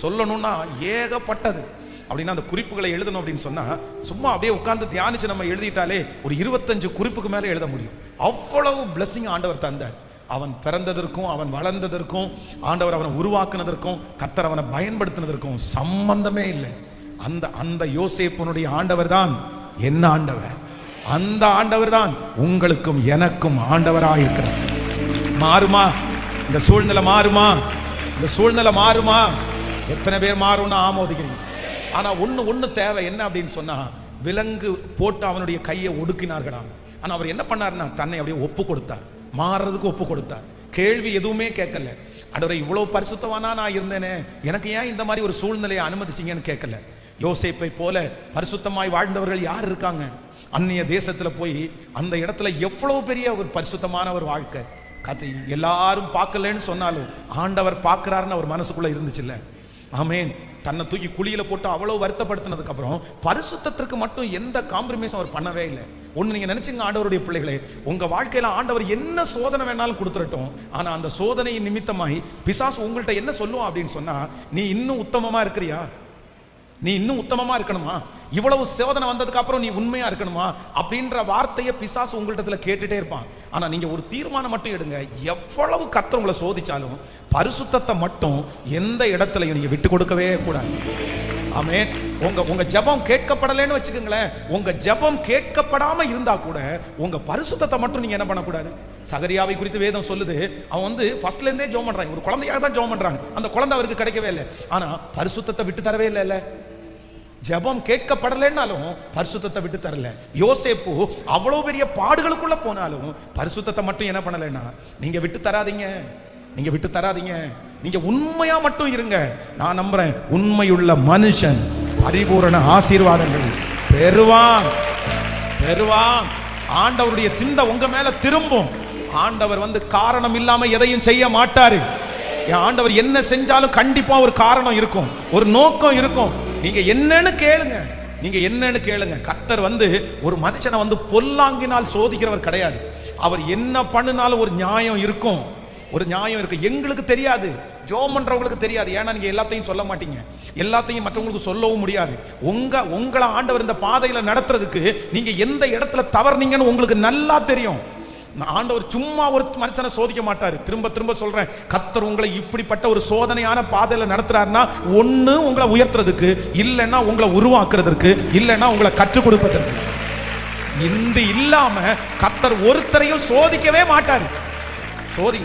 சொல்லணும்னா ஏகப்பட்டது. அப்படின்னா அந்த குறிப்புகளை எழுதணும் அப்படின்னு சொன்னா சும்மா அப்படியே உட்கார்ந்து தியானிச்சு நம்ம எழுதிட்டாலே ஒரு 25 குறிப்புக்கு மேல எழுத முடியும். அவ்வளவு blessing ஆண்டவர் தந்தார். அவன் பிறந்ததற்கும் அவன் வளர்ந்ததற்கும் ஆண்டவர் அவனை உருவாக்குனதற்கும் கர்த்தர் அவனை பயன்படுத்தினதற்கும் சம்பந்தமே இல்லை. அந்த யோசேப்பினுடைய ஆண்டவர் தான் என்ன ஆண்டவர். அந்த ஆண்டவர் தான் உங்களுக்கும் எனக்கும் ஆண்டவராயிருக்கிறார். மாறுமா இந்த சூழ்நிலை? மாறுமா? எத்தனை பேர் மாறும்னு ஆமோதிக்கிறீங்க? ஆனா ஒண்ணு தேவை. என்ன அப்படின்னு சொன்னா, விலங்கு போட்டு அவனுடைய கையை ஒடுக்கினார்களாம். ஆனா அவர் என்ன பண்ணாருன்னா தன்னை அப்படியே ஒப்பு கொடுத்தார். மாறுறதுக்கு ஒப்பு கொடுத்தார். கேள்வி எதுவுமே கேட்கல. ஆண்டவரே, இவ்வளவு பரிசுத்தவானா நான் இருந்தேனே, எனக்கு ஏன் இந்த மாதிரி ஒரு சூழ்நிலையை அனுமதிச்சீங்கன்னு கேட்கல. யோசேப்பை போல பரிசுத்தமாய் வாழ்ந்தவர்கள் யார் இருக்காங்க? அந்நிய தேசத்துல போய் அந்த இடத்துல எவ்வளவு பெரிய ஒரு பரிசுத்தமான ஒரு வாழ்க்கை. கதை எல்லாரும் பார்க்கலன்னு சொன்னாலும் ஆண்டவர் பார்க்கிறாருன்னு அவர் மனசுக்குள்ள இருந்துச்சுல்ல. ஆமென். தன்னை தூக்கி குழியில போட்டு அவ்வளவு வருத்தப்படுத்தினதுக்கு அப்புறம் பரிசுத்தத்திற்கு மட்டும் எந்த காம்ப்ரமைஸும் அவர் பண்ணவே இல்லை. ஒண்ணு நீங்க நினைச்சுங்க, ஆண்டவருடைய பிள்ளைகளே, உங்க வாழ்க்கையில ஆண்டவர் என்ன சோதனை வேணாலும் கொடுத்துடட்டும். ஆனா அந்த சோதனையின் நிமித்தமாய் பிசாசு உங்கள்கிட்ட என்ன சொல்லுவான் அப்படின்னு சொன்னா, நீ இன்னும் உத்தமமா இருக்கிறியா? நீ இன்னும் உத்தமமா இருக்கணுமா? இவ்வளவு சோதனை வந்ததுக்கு அப்புறம் நீ உண்மையா இருக்கணுமா? அப்படின்ற வார்த்தையை பிசாசு உங்கள்கிட்ட கேட்டுட்டே இருப்பான். ஆனா நீங்க ஒரு தீர்மானம் மட்டும் எடுங்க. எவ்வளவு கர்த்தர் உங்களை சோதிச்சாலும் பரிசுத்தத்தை மட்டும் எந்த இடத்துலையும் நீங்க விட்டு கொடுக்கவே கூடாது. ஆமென். உங்க ஜெபம் கேட்கப்படலைன்னு வச்சுக்கோங்களேன். உங்க ஜெபம் கேட்கப்படாம இருந்தா கூட உங்க பரிசுத்தத்தை மட்டும் நீங்க என்ன பண்ணக்கூடாது. சகரியாவை குறித்து வேதம் சொல்லுது, அவன் ஃபர்ஸ்ட்ல இருந்தே ஜெபம் பண்றான். ஒரு குழந்தையாக தான் ஜெபம் பண்றாங்க. அந்த குழந்தை அவருக்கு கிடைக்கவே இல்லை. ஆனா பரிசுத்தத்தை விட்டு தரவே இல்லை. ஜெபம் கேட்கப்படலைன்னாலும் பரிசுத்தத்தை விட்டு தரல. யோசேப்பு அவ்வளவு பெரிய பாடுகளுக்குள்ள போனாலும் பரிசுத்தத்தை மட்டும் என்ன பண்ணலைன்னா நீங்க விட்டு தராதீங்க. நீங்க உண்மையா மட்டும் இருங்க. நான் நம்புறேன், உண்மையுள்ள மனுஷன் பரிபூரண ஆசீர்வாதங்கள் பெறுவான். ஆண்டவருடைய சிந்தை உங்க மேல திரும்பும். ஆண்டவர் காரணம் இல்லாம எதையும் செய்ய மாட்டாரு. ஆண்டவர் என்ன செஞ்சாலும் கண்டிப்பா ஒரு காரணம் இருக்கும், ஒரு நோக்கம் இருக்கும். நீங்க என்னன்னு கேளுங்க. கர்த்தர் ஒரு மனுஷனை பொல்லாங்கினால் சோதிக்கிறவர் கிடையாது. அவர் என்ன பண்ணினாலும் ஒரு நியாயம் இருக்கும். எங்களுக்கு தெரியாது, ஜெபம் பண்றவங்களுக்கு தெரியாது. ஏன்னா நீங்க எல்லாத்தையும் சொல்ல மாட்டீங்க, எல்லாத்தையும் மற்றவங்களுக்கு சொல்லவும் முடியாது. உங்களை ஆண்டவர் இந்த பாதையில நடத்துறதுக்கு நீங்க எந்த இடத்துல தவறுனீங்கன்னு உங்களுக்கு நல்லா தெரியும். ஆண்டவர் சும்மா ஒரு மனுஷனை சோதிக்க மாட்டாரு. திரும்ப திரும்ப சொல்றேன், கர்த்தர் உங்களை இப்படிப்பட்ட ஒரு சோதனையான பாதையில நடத்துறாருன்னா, ஒண்ணு உங்களை உயர்த்துறதுக்கு, இல்லைன்னா உங்களை உருவாக்குறதுக்கு, இல்லைன்னா உங்களை கற்றுக் கொடுப்பதற்கு. இந்த இல்லாம கர்த்தர் ஒருத்தரையும் சோதிக்கவே மாட்டாரு.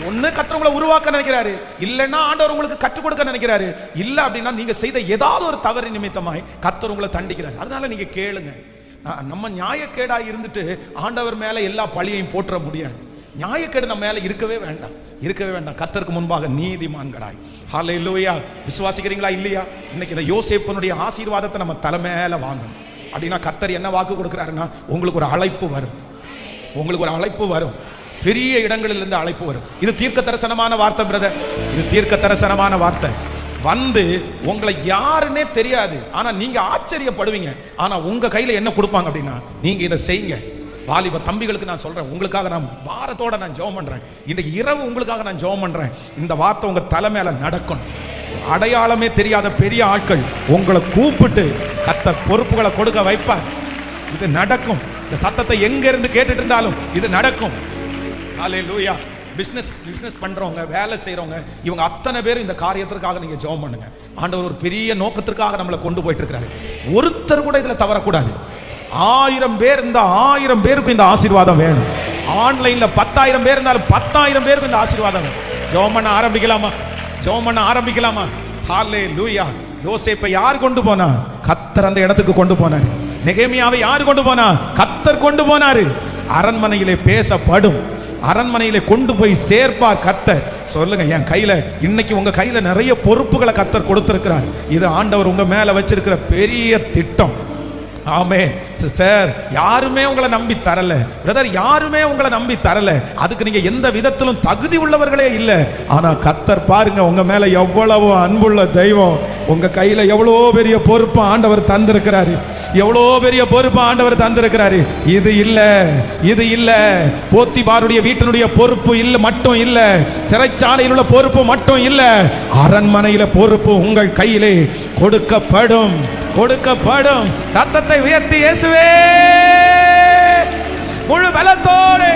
ஒண்ணு கர்த்தர் உங்களை உருவாக்க நினைக்கிறாரு, இல்லைன்னா ஆண்டவர் உங்களுக்கு கற்றுக் கொடுக்க நினைக்கிறாரு. இல்ல அப்படின்னா நீங்க செய்த ஏதாவது ஒரு தவறு நிமித்தமாய் கர்த்தர் உங்களை தண்டிக்கிறாரு. அதனால நீங்க கேளுங்க. நம்ம நியாயக்கேடாக இருந்துட்டு ஆண்டவர் மேல எல்லா பழியையும் போற்ற முடியாது. நியாயக்கேடு நம்ம மேல இருக்கவே வேண்டாம், இருக்கவே வேண்டாம். கர்த்தருக்கு முன்பாக நீதிமான்களாய். ஹல்லேலூயா. விசுவாசிக்கிறீங்களா இல்லையா? இன்னைக்கு இந்த யோசேப்பினுடைய ஆசீர்வாதத்தை நம்ம தலை மேல வாங்கணும். அப்படின்னா கர்த்தர் என்ன வாக்கு கொடுக்கிறாருன்னா, உங்களுக்கு ஒரு அழைப்பு வரும், உங்களுக்கு ஒரு அழைப்பு வரும், பெரிய இடங்களிலிருந்து அழைப்பு வரும். இது தீர்க்க தரிசனமான வார்த்தை பிரதர், இது தீர்க்க தரிசனமான வார்த்தை. வந்து உங்களை யாருன்னே தெரியாது, ஆனா நீங்க ஆச்சரியப்படுவீங்க. ஆனா உங்க கையில என்ன கொடுப்பாங்க அப்படின்னா, நீங்க இதை செய்யுங்க. வாலிப தம்பிகளுக்கு நான் சொல்றேன், உங்களுக்காக நான் பாரத்தோட நான் ஜெபம் பண்றேன். இன்னைக்கு இரவு உங்களுக்காக நான் ஜெபம் பண்றேன். இந்த வார்த்தை உங்க தலை மேல நடக்கணும். அடையாளமே தெரியாத பெரிய ஆட்கள் உங்களை கூப்பிட்டு கர்த்தர் பொறுப்புகளை கொடுக்க வைப்பார். இது நடக்கும். இந்த சத்தத்தை எங்க இருந்து கேட்டுட்டு இருந்தாலும் இது நடக்கும். ஹல்லேலூயா. பிசினஸ் பண்றவங்க, வேலை செய்யறவங்க, இவங்க அத்தனை பேரும் இந்த காரியத்திற்காக நீங்க ஜெபம் பண்ணுங்க. ஆண்டவர் ஒரு பெரிய நோக்கத்திற்காக நம்மளை கொண்டு போயிட்டு இருக்கிறாரு. ஒருத்தர் கூட இதுல தவறக்கூடாது. 1000 பேர் இந்த 1000 பேருக்கு இந்த ஆசீர்வாதம் வேணும். ஆன்லைன்ல 10,000 பேர் இருந்தாலும் 10,000 பேருக்கு இந்த ஆசீர்வாதம் வேணும். ஜெபம் பண்ண ஆரம்பிக்கலாமா? ஜெபம் பண்ண ஆரம்பிக்கலாமா? ஹல்லேலூயா. யோசேப்பை யார் கொண்டு போனா? கர்த்தர் அந்த இடத்துக்கு கொண்டு போனாரு. நெகேமியாவை யார் கொண்டு போனா? கர்த்தர் கொண்டு போனாரு. அரண்மனையிலே பேசப்படும், அரண்மனையிலே கொண்டு போய் சேர்ப்பார் கர்த்தர். சொல்லுங்க, என் கையில இன்னைக்கு உங்க கையில நிறைய பொறுப்புகளை கர்த்தர் கொடுத்திருக்கிறார். இது ஆண்டவர் உங்க மேல வச்சிருக்கிற பெரிய திட்டம். ஆமென். சிஸ்டர், யாருமே உங்களை நம்பி தரல. பிரதர், யாருமே உங்களை நம்பி தரல. அதுக்கு நீங்க எந்த விதத்திலும் தகுதி உள்ளவர்களே இல்லை. ஆனா கர்த்தர் பாருங்க, உங்க மேல எவ்வளவு அன்புள்ள தெய்வம். உங்க கையில எவ்வளோ பெரிய பொறுப்பு ஆண்டவர் தந்திருக்கிறாரு, எவ்வளோ பெரிய பொறுப்பு ஆண்டவர் தந்திருக்கிறாரு. இது இல்ல, இது இல்ல. போத்திபாருடைய வீட்டினுடைய பொறுப்பு இல்ல மட்டும் இல்ல, சிறைச்சாலையில் உள்ள பொறுப்பு மட்டும் இல்ல, அரண்மனையில பொறுப்பு உங்கள் கையிலே கொடுக்கப்படும், கொடுக்கப்படும். சத்தத்தை உயர்த்தி இயேசுவே முழு பலத்தோடு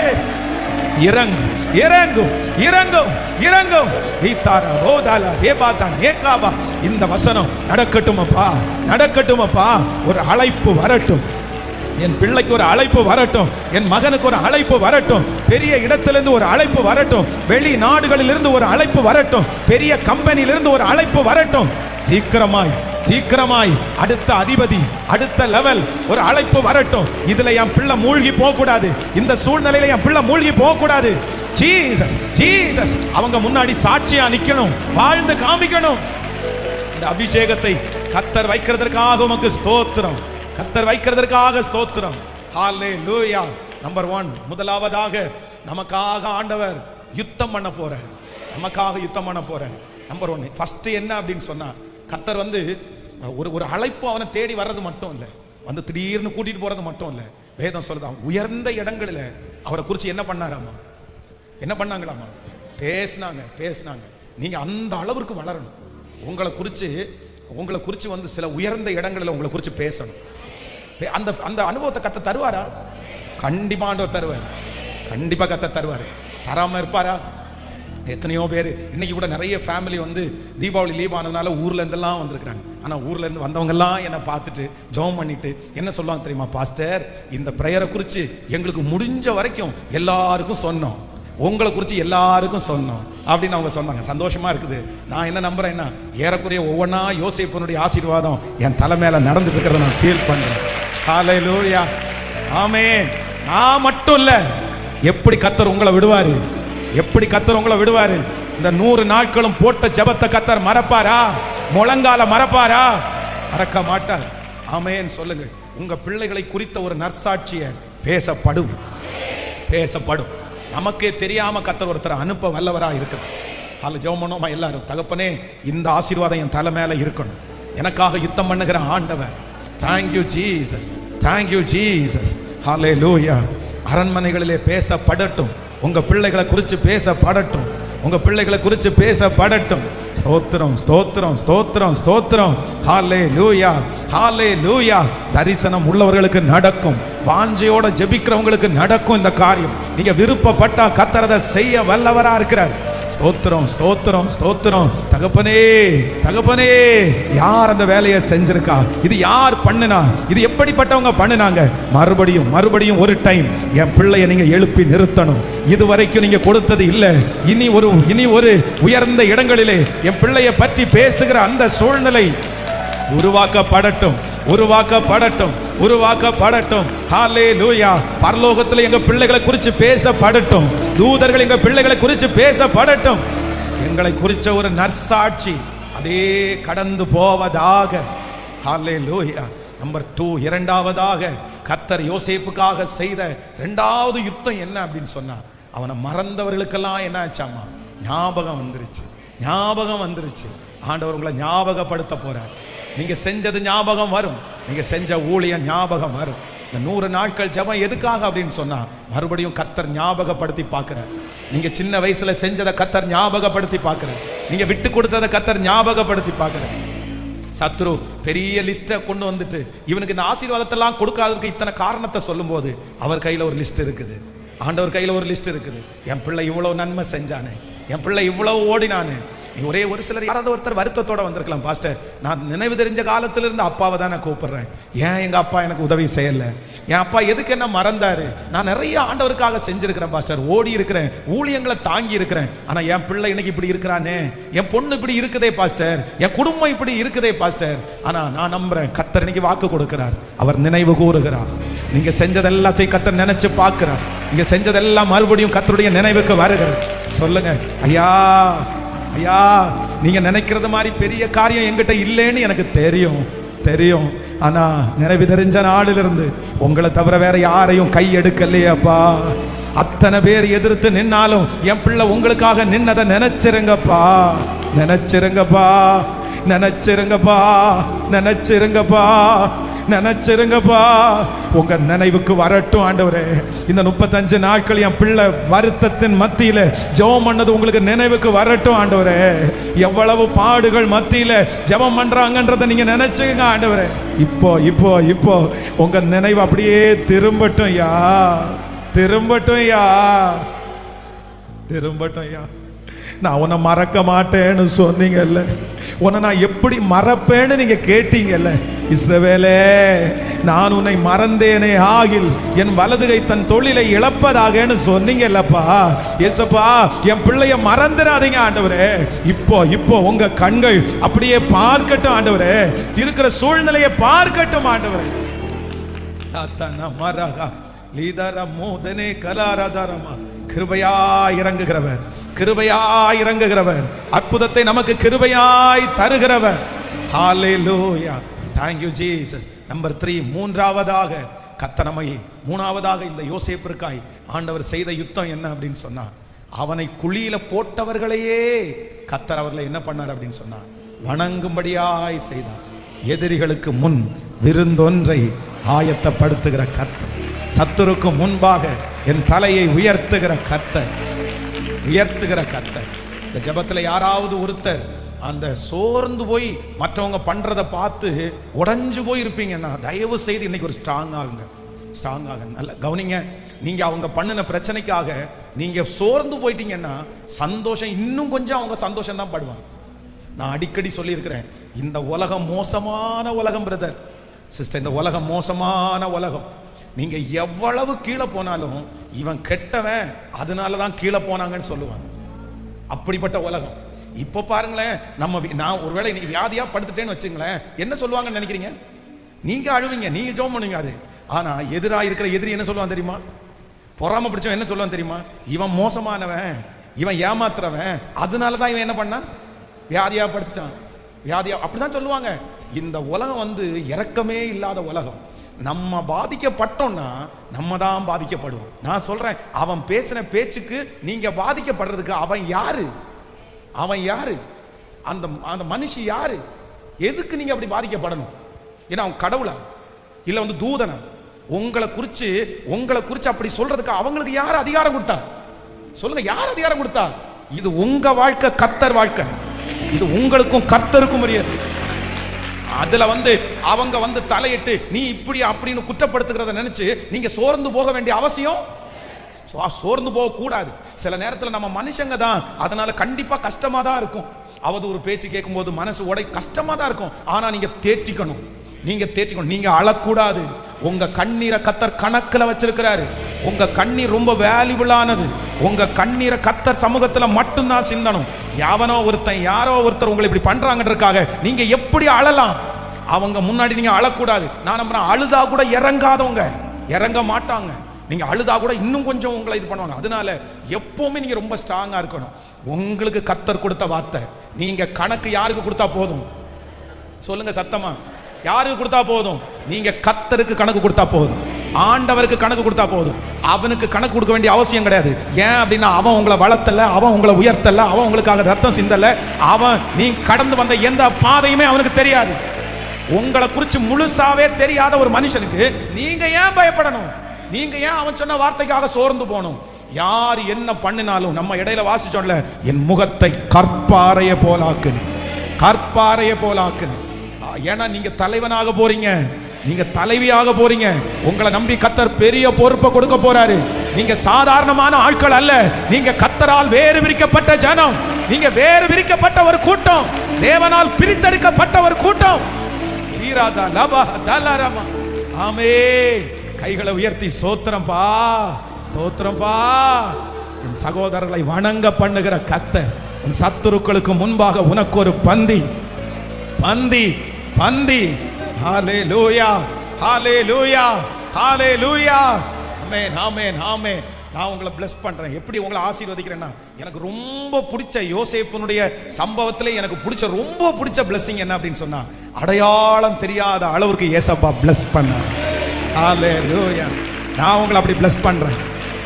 இறங்கும், இறங்கும், இறங்கும், இறங்கும். ஈதாரா ரோதாலா ரேபாதான் ஏகாபா. இந்த வசனம் நடக்கட்டுமப்பா, நடக்கட்டுமப்பா. ஒரு அழைப்பு வரட்டும், என் பிள்ளைக்கு ஒரு அழைப்பு வரட்டும், என் மகனுக்கு ஒரு அழைப்பு வரட்டும், பெரிய இடத்திலிருந்து ஒரு அழைப்பு வரட்டும், வெளி நாடுகளிலிருந்து ஒரு அழைப்பு வரட்டும், பெரிய கம்பெனியிலிருந்து ஒரு அழைப்பு வரட்டும். சீக்கிரமாய், சீக்கிரமாய் அடுத்த அதிபதி, அடுத்த லெவல் ஒரு அழைப்பு வரட்டும். இதுல என் பிள்ளை மூழ்கி போக கூடாது, இந்த சூழ்நிலையில என் பிள்ளை மூழ்கி போக கூடாது. ஜீசஸ், ஜீசஸ் அவங்க முன்னாடி சாட்சியா நிக்கணும், வாழ்ந்து காமிக்கணும். இந்த அபிஷேகத்தை கர்த்தர் வைக்கிறதற்காக உமக்கு ஸ்தோத்திரம், கர்த்தர் வைக்கிறதற்காக ஸ்தோத்திரம். ஹல்லேலூயா. நம்பர் 1, முதலாவதாக நமக்காக ஆண்டவர் யுத்தம் பண்ண போறார், நமக்காக யுத்தம் பண்ண போறார். நம்பர் 1 ஃபர்ஸ்ட் என்ன அப்படின்னு சொன்னா, கர்த்தர் வந்து ஒரு அழைப்பு அவனை தேடி வர்றது மட்டும் இல்லை, வந்து திடீர்னு கூட்டிட்டு போறது மட்டும் இல்லை. வேதம் சொல்லுது, உயர்ந்த இடங்களில் அவரை குறித்து என்ன பண்ணாராமா, என்ன பண்ணாங்களாமா, பேசினாங்க, பேசினாங்க. நீங்க அந்த அளவிற்கு வளரணும். உங்களை குறித்து வந்து சில உயர்ந்த இடங்களில் உங்களை குறித்து பேசணும். அந்த அந்த அனுபவத்தை கர்த்தர் தருவாரா? கண்டிப்பா ஆண்டவர் தருவார், கண்டிப்பா கர்த்தர் தருவார். தராம இருப்பாரா? எத்தனையோ பேர் இன்னைக்கு கூட நிறைய ஃபேமிலி வந்து தீபாவளி லீவ் ஆனதுனால ஊர்ல இருந்தெல்லாம் வந்திருக்கிறாங்க. ஆனா ஊர்ல இருந்து வந்தவங்கெல்லாம் என்னை பார்த்துட்டு ஜெபம் பண்ணிட்டு என்ன சொல்லுவாங்க தெரியுமா? பாஸ்டர், இந்த பிரேயரை குறித்து எங்களுக்கு முடிஞ்ச வரைக்கும் எல்லாருக்கும் சொன்னோம், உங்களை குறித்து எல்லாருக்கும் சொன்னோம் அப்படின்னு அவங்க சொன்னாங்க. சந்தோஷமா இருக்குது. நான் என்ன நம்புறேன்னா, ஏறக்குறைய ஒவ்வொன்றா யோசேப்பினுடைய ஆசீர்வாதம் என் தலை மேல நடந்துட்டு இருக்கிறத நான் ஃபீல் பண்றேன். ஹல்லேலூயா. ஆமென். நான் மட்டும் இல்ல, எப்படி கர்த்தர் உங்களை விடுவாரு, எப்படி கர்த்தர் உங்களை விடுவாரு. இந்த 100 நாட்களும் போட்ட ஜெபத்தை கர்த்தர் மறப்பாரா? முழங்கால மறப்பாரா? மறக்க மாட்டார். ஆமென். சொல்லுங்கள், உங்க பிள்ளைகளை குறித்த ஒரு நற்சாட்சிய பேசப்படும், பேசப்படும். நமக்கே தெரியாம கர்த்தர் ஒருத்தர் அனுப்ப வல்லவரா இருக்கிறார். அதில் ஜெபம் பண்ணுவோமா எல்லாரும்? தகப்பனே, இந்த ஆசீர்வாதம் என் தலை மேல இருக்கணும். எனக்காக யுத்தம் பண்ணுகிற ஆண்டவர், தேங்க்யூ ஜீசஸ், தேங்க்யூ ஜீசஸ். ஹல்லேலூயா. அரண்மனைகளிலே பேசப்படட்டும், உங்க பிள்ளைகளை குறித்து பேசப்படட்டும், உங்க பிள்ளைகளை குறித்து பேசப்படட்டும். ஸ்தோத்திரம், ஸ்தோத்திரம், ஸ்தோத்திரம், ஸ்தோத்திரம். ஹல்லேலூயா, ஹல்லேலூயா. தரிசனம் உள்ளவர்களுக்கு நடக்கும். வாஞ்சையோட ஜெபிக்கிறவங்களுக்கு நடக்கும் இந்த காரியம். நீங்க விருப்பப்பட்டா கர்த்தர் அதை செய்ய வல்லவரா இருக்கிறார். ஸ்தோத்திரம், ஸ்தோத்திரம், ஸ்தோத்திரம். தகப்பனே, தகப்பனே, யார் அந்த வேலையை செஞ்சிருக்கா? இது யார் பண்ணுனா? இது எப்படிப்பட்டவங்க பண்ணுனாங்க? மறுபடியும் மறுபடியும் ஒரு டைம் என் பிள்ளையை நீங்க எழுப்பி நிறுத்தணும். இதுவரைக்கும் நீங்க கொடுத்தது இல்லை. இனி ஒரு உயர்ந்த இடங்களிலே என் பிள்ளையை பற்றி பேசுகிற அந்த சூழ்நிலை உருவாக்கப்படட்டும், உருவாக்கப்படட்டும், உருவாக்கப்படட்டும். ஹல்லேலூயா. பரலோகத்தில் எங்க பிள்ளைகளை குறித்து பேசப்படட்டும். தூதர்கள் எங்க பிள்ளைகளை குறித்து பேசப்படட்டும். எங்களை குறித்த ஒரு நற்சாட்சி அதே கடந்து போவதாக. ஹல்லேலூயா. நம்பர் 2, இரண்டாவதாக கர்த்தர் யோசேப்புக்காக செய்த இரண்டாவது யுத்தம் என்ன அப்படின்னு சொன்னா, அவனை மறந்தவர்களுக்கெல்லாம் என்ன ஆச்சாமா? ஞாபகம் வந்துருச்சு, ஞாபகம் வந்துருச்சு. ஆண்டவர் உங்களை ஞாபகப்படுத்த போறார். நீங்க செஞ்சது ஞாபகம் வரும், நீங்க செஞ்ச ஊழியம் ஞாபகம் வரும். இந்த 100 நாட்கள் ஜெபம் எதுக்காக அப்படின்னு சொன்னா, மறுபடியும் கர்த்தர் ஞாபகப்படுத்தி பார்க்கிறார். நீங்க சின்ன வயசுல செஞ்சதை கர்த்தர் ஞாபகப்படுத்தி பார்க்கிறார். நீங்க விட்டு கொடுத்ததை கர்த்தர் ஞாபகப்படுத்தி பார்க்கிறார். சத்ரு பெரிய லிஸ்ட்டை கொண்டு வந்துட்டு இவனுக்கு இந்த ஆசீர்வாதத்தெல்லாம் கொடுக்காததுக்கு இத்தனை காரணத்தை சொல்லும் போது, அவர் கையில ஒரு லிஸ்ட் இருக்குது, ஆண்டவர் கையில ஒரு லிஸ்ட் இருக்குது. என் பிள்ளை இவ்வளவு நன்மை செஞ்சானே, என் பிள்ளை இவ்வளவு ஓடினானே. ஒரே ஒரு சிலர் யாராவது ஒருத்தர் வருத்தத்தோட வந்திருக்கலாம், பாஸ்டர் நான் நினைவு தெரிஞ்ச காலத்திலிருந்து அப்பாவை தான் நான் கூப்பிடுறேன், ஏன் எங்க அப்பா எனக்கு உதவி செய்யல, என் அப்பா எதுக்கு என்ன மறந்தாரு, நான் நிறைய ஆண்டவருக்காக செஞ்சிருக்கிறேன் பாஸ்டர், ஓடி இருக்கிறேன், ஊழியங்களை தாங்கி இருக்கிறேன், ஆனா என் பிள்ளை இன்னைக்கு இப்படி இருக்கிறானே, என் பொண்ணு இப்படி இருக்குதே பாஸ்டர், என் குடும்பம் இப்படி இருக்குதே பாஸ்டர். ஆனா நான் நம்புறேன் கர்த்தர் இன்னைக்கு வாக்கு கொடுக்கிறார், அவர் நினைவு கூறுகிறார். நீங்க செஞ்சது எல்லாத்தையும் கர்த்தர் நினைச்சு பார்க்கிறார். நீங்க செஞ்சதெல்லாம் மறுபடியும் கர்த்தருடைய நினைவுக்கு வருகிறது. சொல்லுங்க, ஐயா ஐயா, நீங்க நினைக்கிறது மாதிரி பெரிய காரியம் என்கிட்ட இல்லைன்னு எனக்கு தெரியும் தெரியும். ஆனா நினைவு தெரிஞ்ச நாளிலிருந்து உங்களை தவிர வேற யாரையும் கை எடுக்கலையப்பா. அத்தனை பேர் எதிர்த்து நின்னாலும் என் பிள்ளை உங்களுக்காக நின்னதை நினைச்சிருங்கப்பா, நினைச்சிருங்கப்பா, நினைச்சிருங்கப்பா, நினைச்சிருங்கப்பா, நினைச்சிருங்கப்பா. உங்க நினைவுக்கு வரட்டும் ஆண்டவரே. இந்த 35 நாட்கள் என் பிள்ளை வருத்தத்தின் மத்தியில ஜெபம் பண்ணது உங்களுக்கு நினைவுக்கு வரட்டும் ஆண்டவரே. எவ்வளவு பாடுகள் மத்தியில ஜெபம் பண்றாங்கன்றதை நீங்க நினைச்சுங்க ஆண்டவரே. இப்போ இப்போ இப்போ உங்க நினைவு அப்படியே திரும்பட்டும் யா, திரும்பட்டும் யா, திரும்பட்டும் யா. நான் உன்னை மறக்க மாட்டேன்னு சொன்னீங்கல்ல, உன்னை நான் எப்படி மறப்பேன்னு நீங்க கேட்டீங்கல்ல. இஸ்ரவேலே, நான் உன்னை மறந்தேனே ஆகில் என் வலதுகை தன் தொழிலை இழப்பதாகன்னு சொன்னீங்கல்லப்பா. ஏசப்பா, என் பிள்ளைய மறந்துடாதீங்க ஆண்டவரே. இப்போ இப்போ உங்க கண்கள் அப்படியே பார்க்கட்டும் ஆண்டவரே, இருக்கிற சூழ்நிலையை பார்க்கட்டும் ஆண்டவரே. கிருபையாய் இறங்குகிறவர், கிருபையாய் இறங்குகிறவர், அற்புதத்தை நமக்கு கிருபையாய் தருகிறவர். ஹல்லேலூயா. Thank you Jesus. நம்பர் 3, மூன்றாவதாக கர்த்தர் மூணாவதாக இந்த யோசேப்பிற்காய் ஆண்டவர் செய்த யுத்தம் என்ன அப்படின்னு சொன்னா, அவனை குழியில போட்டவர்களையே கர்த்தர் அவர்களை என்ன பண்ணார் அப்படின்னு சொன்னா, வணங்கும்படியாய் செய்தார். எதிரிகளுக்கு முன் விருந்தொன்றை ஆயத்தப்படுத்துகிற கர்த்தர், சத்துருக்கு முன்பாக என் தலையை உயர்த்துகிற கர்த்தர், உயர்த்துகிற கர்த்தர். இந்த ஜெபத்தில் யாராவது ஒருத்தர் அந்த சோர்ந்து போய் மற்றவங்க பண்றதை பார்த்து உடைஞ்சு போய் இருப்பீங்கன்னா, தயவு செய்து இன்னைக்கு ஒரு ஸ்ட்ராங் ஆகுங்க, ஸ்ட்ராங் ஆகுங்க. நல்ல கவனிங்க. நீங்க அவங்க பண்ணின பிரச்சனைக்காக நீங்க சோர்ந்து போயிட்டீங்கன்னா, சந்தோஷம் இன்னும் கொஞ்சம் அவங்க சந்தோஷம் தான் படுவாங்க. நான் அடிக்கடி சொல்லியிருக்கிறேன், இந்த உலகம் மோசமான உலகம் பிரதர் சிஸ்டர், இந்த உலகம் மோசமான உலகம். நீங்க எவ்வளவு கீழே போனாலும் இவன் கெட்டவன் அதனாலதான் கீழே போனாங்கன்னு சொல்லுவாங்க. அப்படிப்பட்ட உலகம். இப்போ பாருங்களேன், நான் ஒருவேளை இன்னைக்கு வியாதியா படுத்துட்டேன்னு வச்சுங்களேன், என்ன சொல்லுவாங்கன்னு நினைக்கிறீங்க? நீங்க அழுவீங்க, நீங்க ஜெபம் பண்ணுவீங்க. அது ஆனா எதிராக இருக்கிற எதிரி என்ன சொல்லுவான் தெரியுமா? பொறாம பிடிச்சவன் என்ன சொல்லுவான் தெரியுமா? இவன் மோசமானவன், இவன் ஏமாத்துறவன், அதனாலதான் இவன் என்ன பண்ணான், வியாதியா படுத்துட்டான், வியாதியா, அப்படிதான் சொல்லுவாங்க. இந்த உலகம் இரக்கமே இல்லாத உலகம். நம்ம பாதிக்கப்பட்டோம்னா நம்ம தான் பாதிக்கப்படுவோம். நான் சொல்றேன், அவன் பேசின பேச்சுக்கு நீங்க பாதிக்கப்படுறதுக்கு அவன் யாரு? அவன் யாரு? அந்த அந்த மனுஷி யாரு? எதுக்கு நீங்க அப்படி பாதிக்கப்படணும்? ஏன்னா அவன் கடவுளா இல்ல தூதனா? உங்களை குறிச்சு அப்படி சொல்றதுக்கு அவங்களுக்கு யார் அதிகாரம் கொடுத்தா? சொல்லுங்க, யார் அதிகாரம் கொடுத்தா? இது உங்க வாழ்க்கை, கர்த்தர் வாழ்க்கை. இது உங்களுக்கும் கர்த்தருக்கும் உரியது. அதுல அவங்க தலையிட்டு நீ இப்படி அப்படின்னு குற்றப்படுத்துகிறத நினைச்சு நீங்க சோர்ந்து போக வேண்டிய அவசியம், சோர்ந்து போக கூடாது. சில நேரத்தில் நம்ம மனுஷங்க தான், அதனால கண்டிப்பா கஷ்டமா தான் இருக்கும். அவதூறு பேச்சு கேட்கும் போது மனசு கஷ்டமா தான் இருக்கும். ஆனா நீங்க தேற்றிக்கணும், நீங்க அழக்கூடாது. உங்க கண்ணீரை கர்த்தர் கணக்குல வச்சிருக்கிறாரு. உங்க கண்ணீர் ரொம்ப வேல்யூபிளானது. உங்க கண்ணீரை கர்த்தர் சமூகத்துல மட்டும்தான் சிந்தணும். யாரோ ஒருத்தர் உங்களை இப்படி பண்றாங்கன்றதுக்காக நீங்க எப்படி அழலாம்? அவங்க முன்னாடி நீங்க அழக்கூடாது. நான் நம்புறேன், அழுதா கூட இறங்க மாட்டாங்க. நீங்க அழுதா கூட இன்னும் கொஞ்சம் உங்களை இது பண்ணுவாங்க. அதனால எப்பவுமே நீங்க ரொம்ப ஸ்ட்ராங்கா இருக்கணும். உங்களுக்கு கர்த்தர் கொடுத்த வார்த்தை, நீங்க கணக்கு யாருக்கு கொடுத்தா போதும்? சொல்லுங்க சத்தமா, யாருக்கு கொடுத்தா போதும்? நீங்க கர்த்தருக்கு கணக்கு கொடுத்தா போதும். ஆண்டவருக்கு கணக்கு கொடுத்தா போதும். அவனுக்கு கணக்கு கொடுக்க வேண்டிய அவசியம் கிடையாது. ஏன் அப்படின்னா, அவன் உங்களை வளர்த்தல, அவன் உங்களை உயர்த்தல, அவன் உங்களுக்காக ரத்தம் சிந்தல, நீ கடந்து வந்த எந்த பாதையுமே அவனுக்கு தெரியாது. உங்களை குறித்து முழுசாவே தெரியாத ஒரு மனுஷனுக்கு நீங்க ஏன் பயப்படணும்? நீங்க ஏன் அவன் சொன்ன வார்த்தைக்காக சோர்ந்து போகணும்? யார் என்ன பண்ணினாலும், நம்ம இடையில வாசிச்சோம்ல, என் முகத்தை கற்பாறைய போலாக்குன்னு. ஏன்னா நீங்க தலைவனாக போறீங்க, நீங்க தலைவியாக போறீங்க. உங்களை நம்பி கர்த்தர் பெரிய பொறுப்பை கொடுக்க போறாரு. நீங்க சாதாரணமான ஆட்கள் அல்ல. நீங்க கர்த்தரால் வேறு விரிக்கப்பட்ட ஜனம். நீங்க வேறு விரிக்கப்பட்ட ஒரு கூட்டம், தேவனால் பிரித்தெடுக்கப்பட்ட ஒரு கூட்டம். ஆமென். கைகளை உயர்த்தி ஸ்தோத்திரம்பா, ஸ்தோத்திரம்பா. என் சகோதரர்களை வணங்க பண்ணுகிற கர்த்தர், உன் சத்துருக்களுக்கு முன்பாக உனக்கு ஒரு பந்தி. ஹalleluya, ஹalleluya, ஹalleluya. ஆமென், ஆமென், ஆமென். நான் உங்களை bless பண்றேன். எப்படி உங்களை ஆசீர்வதிக்கிறேன்னா, எனக்கு ரொம்ப பிடிச்ச யோசேப்புனுடைய சம்பவத்திலே எனக்கு ரொம்ப பிடிச்ச blessing என்ன அப்படின்னு சொன்னா, அடையாளம் தெரியாத அளவுக்கு ஏசப்பா bless பண்ணார். ஹalleluya. நான் உங்களை அப்படி bless பண்றேன்.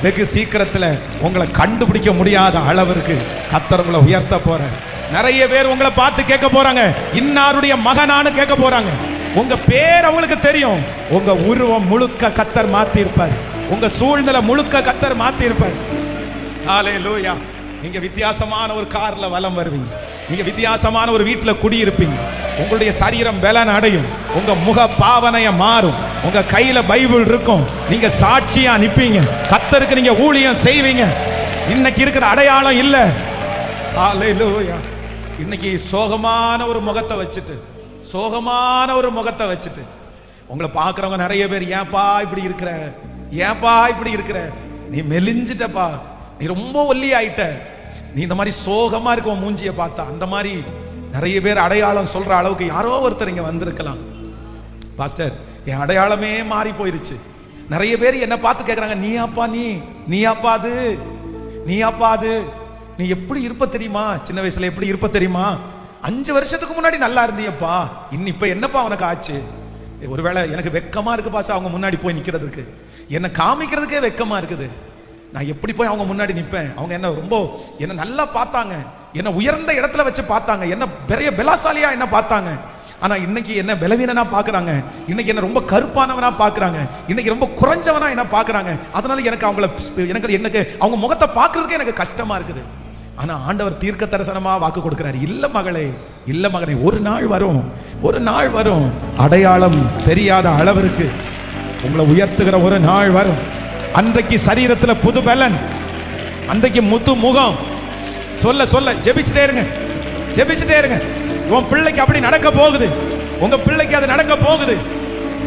வெகு சீக்கிரத்தில் உங்களை கண்டுபிடிக்க முடியாத அளவிற்கு கர்த்தர் உங்களை உயர்த்த போறார். நிறைய பேர் உங்களை பார்த்து கேட்க போறாங்க, இன்னாருடைய மகனானு கேட்க போறாங்க. உங்க பேர் அவங்களுக்கு தெரியும். உங்க உருவம் முழுக்க கர்த்தர் மாத்தி இருப்பார். உங்க சூழ்நிலை முழுக்க கர்த்தர் மாத்தி இருப்பார். ஹalleluya. நீங்க வித்தியாசமான ஒரு கார்ல வலம் வருவீங்க. நீங்க வித்தியாசமான ஒரு வீட்டில் குடியிருப்பீங்க. உங்களுடைய சரீரம் பலன் அடையும். உங்க முக பாவனைய மாறும். உங்க கையில பைபிள் இருக்கும். நீங்க சாட்சியா நிப்பீங்க. கர்த்தருக்கு நீங்க ஊழியம் செய்வீங்க. இன்னைக்கு இருக்கிற அடையாளம் இல்ல. ஹalleluya. இன்னைக்கு சோகமான ஒரு முகத்தை வச்சுட்டு உங்களை பார்க்குறவங்க நிறைய பேர், ஏன்பா இப்படி இருக்கிற, நீ மெலிஞ்சிட்டப்பா, நீ ரொம்ப ஒல்லி ஆயிட்ட, நீ இந்த மாதிரி சோகமா இருக்க மூஞ்சிய பார்த்தா, அந்த மாதிரி நிறைய பேர் அடையாளம் சொல்ற அளவுக்கு யாரோ ஒருத்தர் இங்க வந்திருக்கலாம். பாஸ்டர், என் அடையாளமே மாறி போயிருச்சு. நிறைய பேர் என்ன பார்த்து கேட்குறாங்க, நீ அப்பா அது நீ எப்படி இருப்ப தெரியுமா? சின்ன வயசுல எப்படி இருப்ப தெரியுமா? 5 வருஷத்துக்கு முன்னாடி நல்லா இருந்தியப்பா, இப்ப என்னப்பா உனக்கு ஆச்சு? ஒருவேளை எனக்கு வெக்கமா இருக்கு பாச, அவங்க முன்னாடி போய் நிக்கிறதுக்கு, என்ன காமிக்கிறதுக்கே வெக்கமா இருக்குது. நான் எப்படி போய் அவங்க முன்னாடி நிற்பேன்? அவங்க என்ன நல்லா பார்த்தாங்க, என்ன உயர்ந்த இடத்துல வச்சு பார்த்தாங்க, என்ன பெரிய பலசாலியா என்ன பார்த்தாங்க. ஆனா இன்னைக்கு என்ன பலவீனனா பார்க்கறாங்க, இன்னைக்கு என்ன ரொம்ப கருப்பானவனா பார்க்கறாங்க, இன்னைக்கு ரொம்ப குறைஞ்சவனா என்ன பார்க்கறாங்க. அதனால எனக்கு அவங்க முகத்தை பார்க்கறதுக்கே எனக்கு கஷ்டமா இருக்குது. ஆனா ஆண்டவர் தீர்க்க தரிசனமா வாக்கு கொடுக்கிறார், இல்ல மகளே, ஒரு நாள் வரும், அடையாளம் தெரியாத அளவிற்கு உங்களை உயர்த்துகிற ஒரு நாள் வரும். அன்றைக்கு சரீரத்துல புது பலன், அன்றைக்கு முத்து முகம். சொல்ல ஜெபிச்சுட்டே இருங்க. உன் பிள்ளைக்கு அப்படி நடக்க போகுது. உங்க பிள்ளைக்கு அது நடக்க போகுது.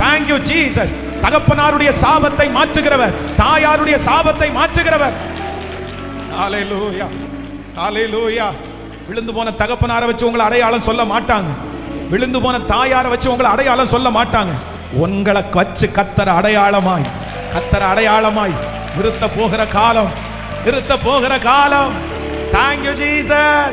Thank you Jesus. தகப்பனாருடைய சாபத்தை மாற்றுகிறவர், தாயாருடைய சாபத்தை மாற்றுகிறவர். ஹalleluya, ஹalleluya. விழுந்து போன தகப்பனாரை வச்சு உங்களை அடையாளம் சொல்ல மாட்டாங்க. விழுந்து போன தாயாரை வச்சு உங்களை அடையாளம் சொல்ல மாட்டாங்க. உங்களை வச்சு கர்த்தர் அடையாளமாய் நிறுத்த போகிற காலம். Thank you Jesus.